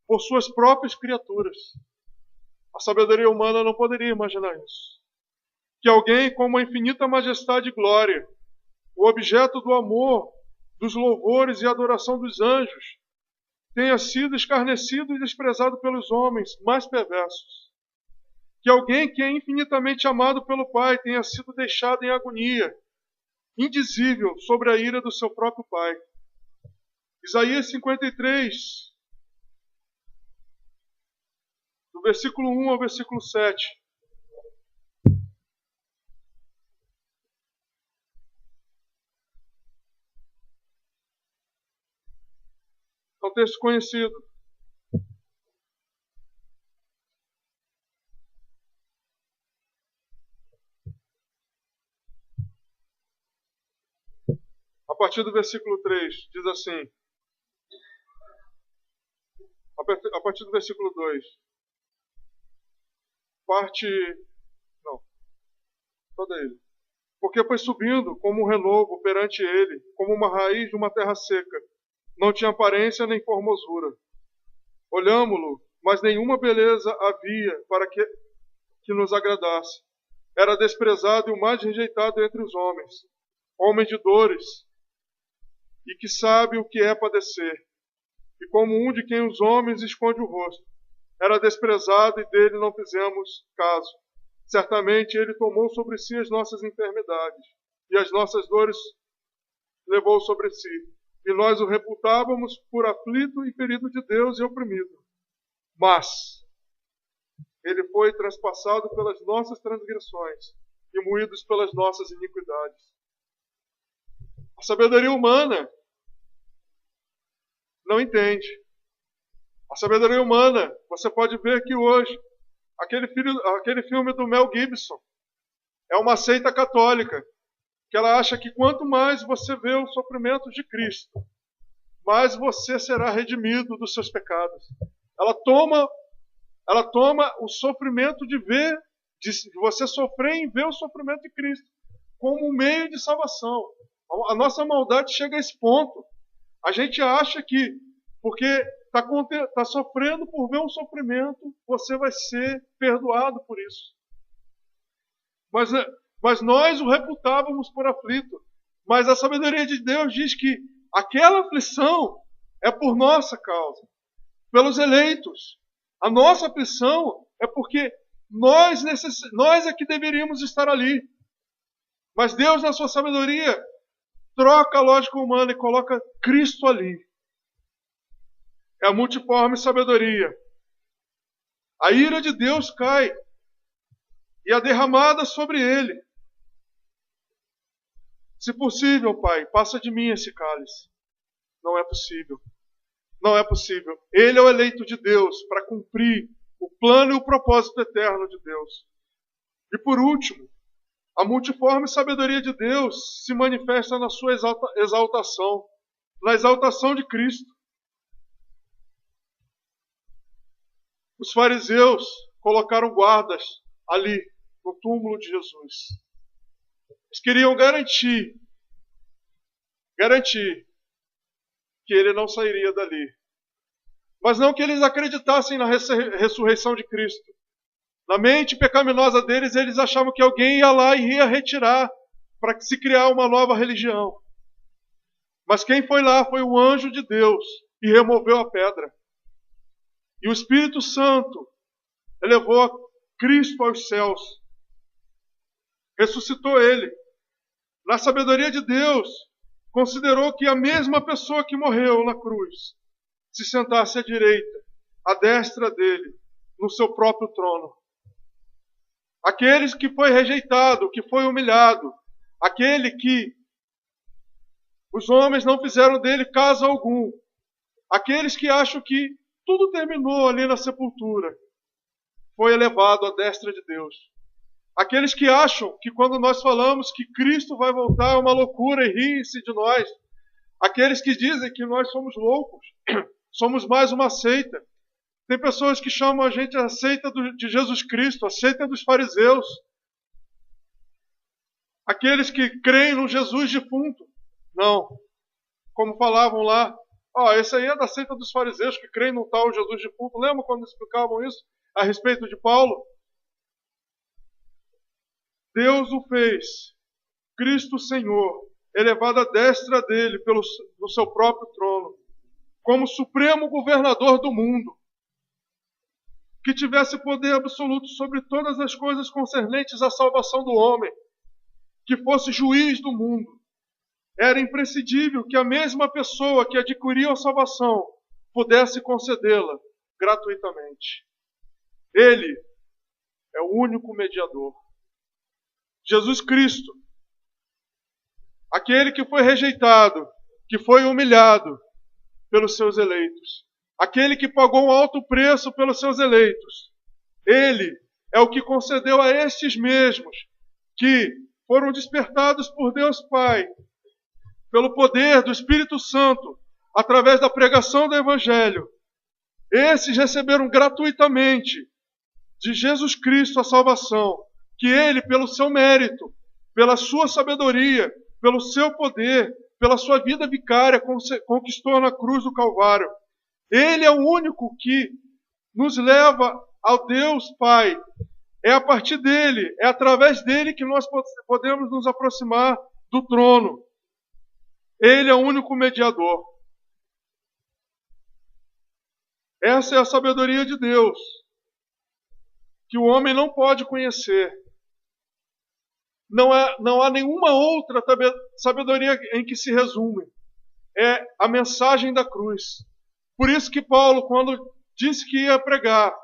por suas próprias criaturas. A sabedoria humana não poderia imaginar isso. Que alguém com uma infinita majestade e glória, o objeto do amor, dos louvores e adoração dos anjos, tenha sido escarnecido e desprezado pelos homens mais perversos. Que alguém que é infinitamente amado pelo Pai tenha sido deixado em agonia, indizível, sobre a ira do seu próprio Pai. Isaías 53, do versículo 1 ao versículo 7. É um texto conhecido. A partir do versículo 3, diz assim. A partir do versículo 2. Todo ele. Porque foi subindo como um renovo perante ele, como uma raiz de uma terra seca. Não tinha aparência nem formosura. Olhámo-lo, mas nenhuma beleza havia para que nos agradasse. Era desprezado e o mais rejeitado entre os homens. Homem de dores, e que sabe o que é padecer. E como um de quem os homens escondem o rosto. Era desprezado e dele não fizemos caso. Certamente ele tomou sobre si as nossas enfermidades, e as nossas dores levou sobre si. E nós o reputávamos por aflito e ferido de Deus e oprimido. Mas ele foi transpassado pelas nossas transgressões e moído pelas nossas iniquidades. A sabedoria humana não entende. A sabedoria humana, você pode ver que hoje, aquele filme do Mel Gibson, é uma seita católica, que ela acha que quanto mais você vê o sofrimento de Cristo, mais você será redimido dos seus pecados. Ela toma o sofrimento de você sofrer em ver o sofrimento de Cristo como um meio de salvação. A nossa maldade chega a esse ponto. A gente acha que, porque está sofrendo por ver um sofrimento, você vai ser perdoado por isso. Mas nós o reputávamos por aflito. Mas a sabedoria de Deus diz que aquela aflição é por nossa causa, pelos eleitos. A nossa aflição é porque nós é que deveríamos estar ali. Mas Deus, na sua sabedoria, troca a lógica humana e coloca Cristo ali. É a multiforme sabedoria. A ira de Deus cai e é derramada sobre ele. Se possível, Pai, passa de mim esse cálice. Não é possível. Não é possível. Ele é o eleito de Deus para cumprir o plano e o propósito eterno de Deus. E por último, a multiforme sabedoria de Deus se manifesta na sua exaltação, na exaltação de Cristo. Os fariseus colocaram guardas ali, no túmulo de Jesus. Eles queriam garantir que ele não sairia dali. Mas não que eles acreditassem na ressurreição de Cristo. Na mente pecaminosa deles, eles achavam que alguém ia lá e ia retirar para se criar uma nova religião. Mas quem foi lá foi o anjo de Deus e removeu a pedra. E o Espírito Santo elevou a Cristo aos céus. Ressuscitou ele. Na sabedoria de Deus, considerou que a mesma pessoa que morreu na cruz se sentasse à direita, à destra dele, no seu próprio trono. Aqueles que foi rejeitado, que foi humilhado, aquele que os homens não fizeram dele caso algum, aqueles que acham que tudo terminou ali na sepultura, foi elevado à destra de Deus. Aqueles que acham que quando nós falamos que Cristo vai voltar é uma loucura e riem-se de nós, Aqueles que dizem que nós somos loucos, somos mais uma seita. Tem pessoas que chamam a gente a seita de Jesus Cristo, a seita dos fariseus. Aqueles que creem no Jesus defunto. Não. Como falavam lá, esse aí é da seita dos fariseus que creem no tal Jesus defunto. Lembra quando explicavam isso a respeito de Paulo? Deus o fez, Cristo Senhor, elevado à destra dele no seu próprio trono, como supremo governador do mundo, que tivesse poder absoluto sobre todas as coisas concernentes à salvação do homem, que fosse juiz do mundo. Era imprescindível que a mesma pessoa que adquiriu a salvação pudesse concedê-la gratuitamente. Ele é o único mediador. Jesus Cristo, aquele que foi rejeitado, que foi humilhado pelos seus eleitos, aquele que pagou um alto preço pelos seus eleitos, ele é o que concedeu a estes mesmos que foram despertados por Deus Pai, pelo poder do Espírito Santo, através da pregação do Evangelho. Esses receberam gratuitamente de Jesus Cristo a salvação, que ele, pelo seu mérito, pela sua sabedoria, pelo seu poder, pela sua vida vicária, conquistou na cruz do Calvário. Ele é o único que nos leva ao Deus Pai. É a partir dele, é através dele que nós podemos nos aproximar do trono. Ele é o único mediador. Essa é a sabedoria de Deus, que o homem não pode conhecer. Não há nenhuma outra sabedoria em que se resume. É a mensagem da cruz. Por isso que Paulo, quando disse que ia pregar,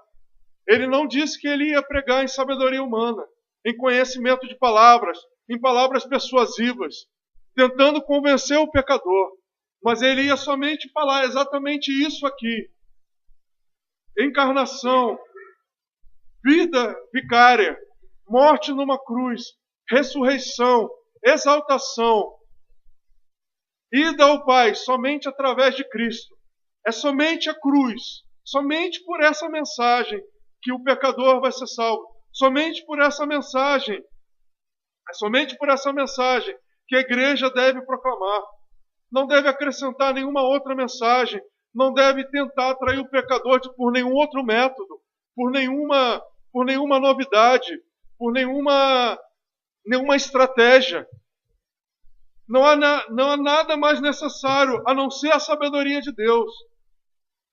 ele não disse que ele ia pregar em sabedoria humana, em conhecimento de palavras, em palavras persuasivas, tentando convencer o pecador. Mas ele ia somente falar exatamente isso aqui. Encarnação, vida vicária, morte numa cruz, ressurreição, exaltação, ida ao Pai somente através de Cristo. É somente a cruz, somente por essa mensagem que o pecador vai ser salvo. Somente por essa mensagem, é somente por essa mensagem que a igreja deve proclamar. Não deve acrescentar nenhuma outra mensagem, não deve tentar atrair o pecador por nenhum outro método, por nenhuma novidade, por nenhuma estratégia. Não há nada mais necessário a não ser a sabedoria de Deus.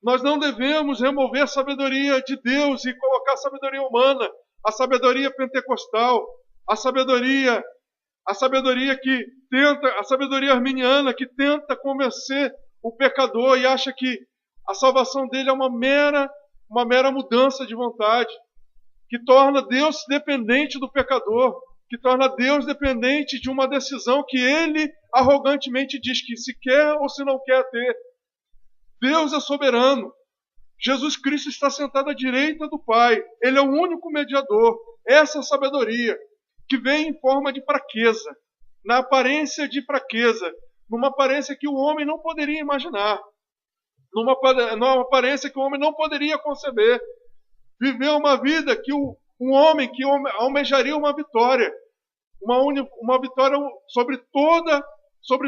Nós não devemos remover a sabedoria de Deus e colocar a sabedoria humana, a sabedoria pentecostal, a sabedoria arminiana que tenta convencer o pecador e acha que a salvação dele é uma mera mudança de vontade, que torna Deus dependente do pecador, que torna Deus dependente de uma decisão que ele arrogantemente diz que se quer ou se não quer ter. Deus é soberano. Jesus Cristo está sentado à direita do Pai. Ele é o único mediador. Essa sabedoria que vem em forma de fraqueza, na aparência de fraqueza, numa aparência que o homem não poderia imaginar, numa aparência que o homem não poderia conceber. Viveu uma vida que um homem que almejaria uma vitória, uma vitória sobre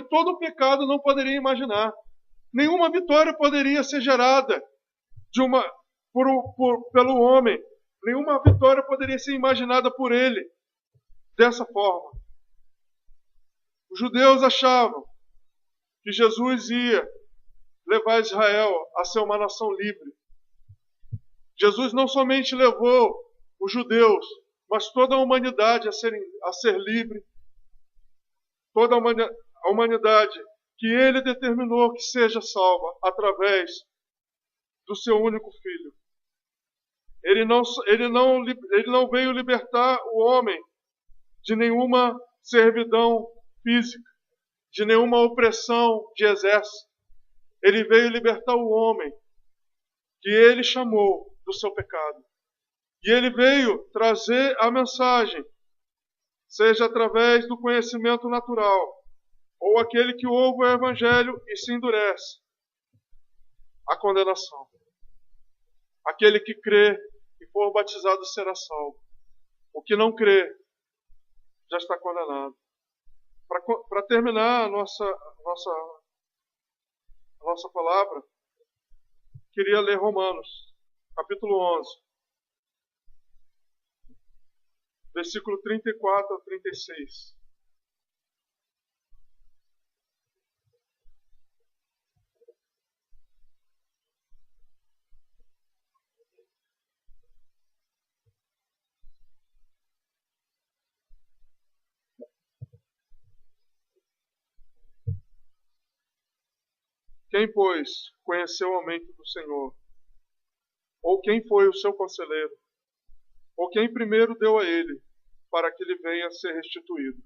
todo o pecado não poderia imaginar. Nenhuma vitória poderia ser gerada pelo homem. Nenhuma vitória poderia ser imaginada por ele dessa forma. Os judeus achavam que Jesus ia levar Israel a ser uma nação livre. Jesus não somente levou os judeus, mas toda a humanidade a ser livre. Toda a humanidade que ele determinou que seja salva através do seu único Filho. Ele não veio libertar o homem de nenhuma servidão física, de nenhuma opressão de exército. Ele veio libertar o homem que ele chamou do seu pecado. E ele veio trazer a mensagem, seja através do conhecimento natural, Ou aquele que ouve o evangelho e se endurece? A condenação. Aquele que crê e for batizado será salvo. O que não crê já está condenado. Para terminar a nossa palavra, queria ler Romanos, capítulo 11, versículo 34 a 36. Quem, pois, conheceu a mente do Senhor? Ou quem foi o seu conselheiro? Ou quem primeiro deu a ele, para que ele venha a ser restituído?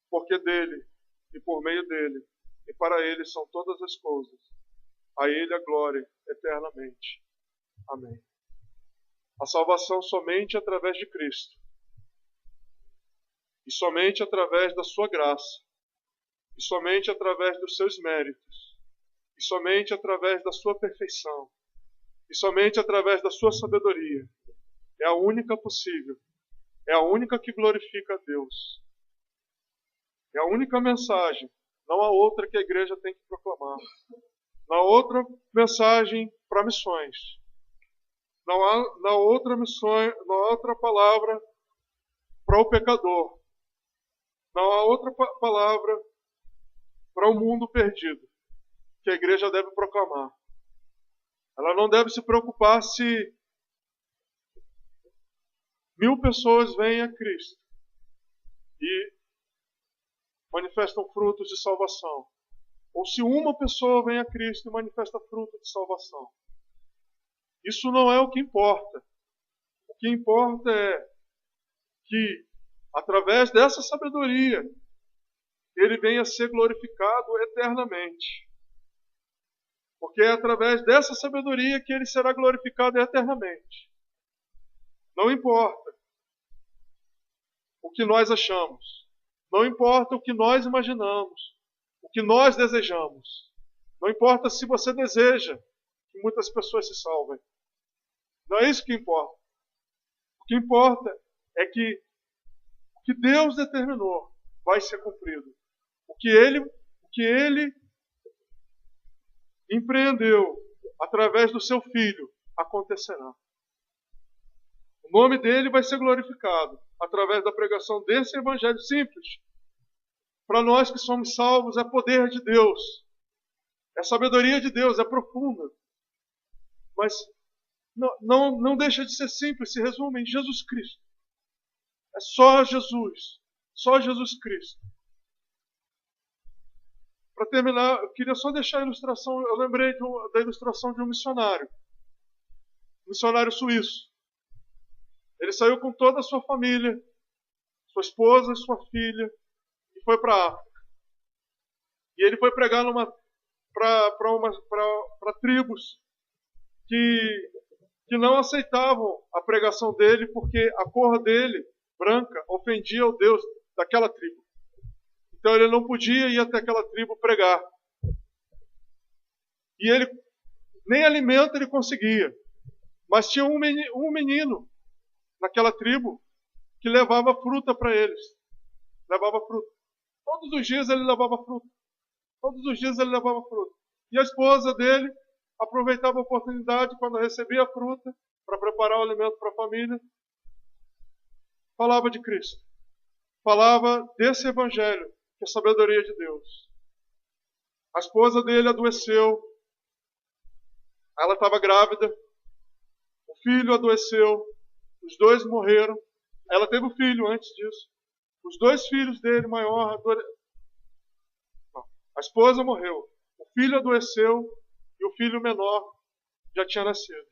Porque dele, e por meio dele, e para ele são todas as coisas. A ele a glória eternamente. Amém. A salvação somente através de Cristo. E somente através da sua graça. E somente através dos seus méritos. E somente através da sua perfeição. E somente através da sua sabedoria. É a única possível. É a única que glorifica a Deus. É a única mensagem. Não há outra que a igreja tem que proclamar. Não há outra mensagem para missões. Não há outra missão, não há outra palavra para o pecador. Não há outra palavra para o mundo perdido que a igreja deve proclamar. Ela não deve se preocupar se 1000 pessoas vêm a Cristo e manifestam frutos de salvação. Ou se uma pessoa vem a Cristo e manifesta fruto de salvação. Isso não é o que importa. O que importa é que, através dessa sabedoria, ele venha a ser glorificado eternamente. Porque é através dessa sabedoria que ele será glorificado eternamente. Não importa o que nós achamos. Não importa o que nós imaginamos. O que nós desejamos. Não importa se você deseja que muitas pessoas se salvem. Não é isso que importa. O que importa é que o que Deus determinou vai ser cumprido. O que ele empreendeu através do seu Filho acontecerá. O nome dele vai ser glorificado através da pregação desse evangelho simples. Para nós que somos salvos, é poder de Deus. É sabedoria de Deus, é profunda. Mas não deixa de ser simples, se resume em Jesus Cristo. É só Jesus. Só Jesus Cristo. Para terminar, eu queria só deixar a ilustração. Eu lembrei da ilustração de um missionário suíço. Ele saiu com toda a sua família, sua esposa e sua filha, e foi para a África. E ele foi pregar para tribos que não aceitavam a pregação dele porque a cor dele, branca, ofendia o Deus daquela tribo. Então ele não podia ir até aquela tribo pregar. E ele nem alimento ele conseguia. Mas tinha um menino naquela tribo que levava fruta para eles. Levava fruta. Todos os dias ele levava fruta. Todos os dias ele levava fruta. E a esposa dele aproveitava a oportunidade quando recebia a fruta para preparar o alimento para a família. Falava de Cristo. Falava desse evangelho, que é a sabedoria de Deus. A esposa dele adoeceu. Ela estava grávida. O filho adoeceu. Os dois morreram. Ela teve um filho antes disso. Os 2 filhos dele, maior, a esposa morreu. O filho adoeceu e o filho menor já tinha nascido.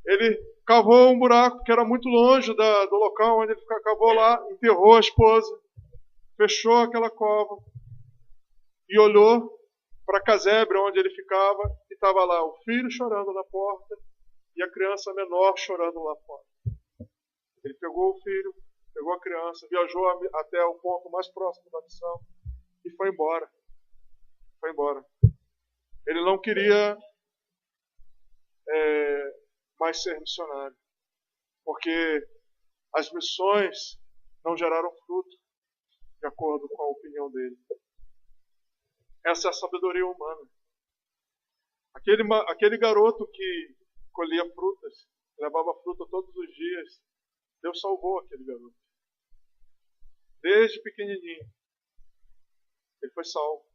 Ele cavou um buraco que era muito longe do local onde ele cavou lá, enterrou a esposa, fechou aquela cova e olhou para a casebre onde ele ficava e estava lá o filho chorando na porta e a criança menor chorando lá fora. Ele pegou o filho, pegou a criança, viajou até o ponto mais próximo da missão e foi embora. Foi embora. Ele não queria mais ser missionário, porque as missões não geraram fruto, de acordo com a opinião dele. Essa é a sabedoria humana. Aquele garoto que colhia frutas, levava fruta todos os dias, Deus salvou aquele garoto. Desde pequenininho, ele foi salvo.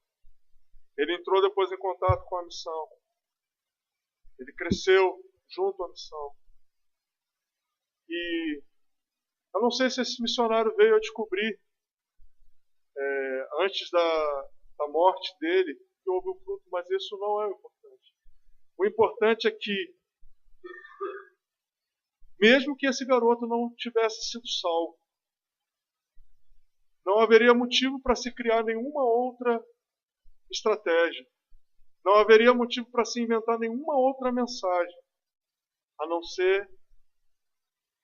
Ele entrou depois em contato com a missão. Ele cresceu junto à missão. E eu não sei se esse missionário veio a descobrir, antes da morte dele, que houve um fruto, mas isso não é o importante. O importante é que, mesmo que esse garoto não tivesse sido salvo, não haveria motivo para se criar nenhuma outra estratégia. Não haveria motivo para se inventar nenhuma outra mensagem, a não ser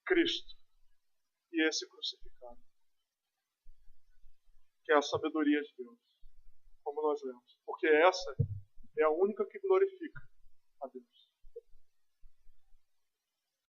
Cristo e esse crucificado, que é a sabedoria de Deus, como nós vemos. Porque essa é a única que glorifica a Deus.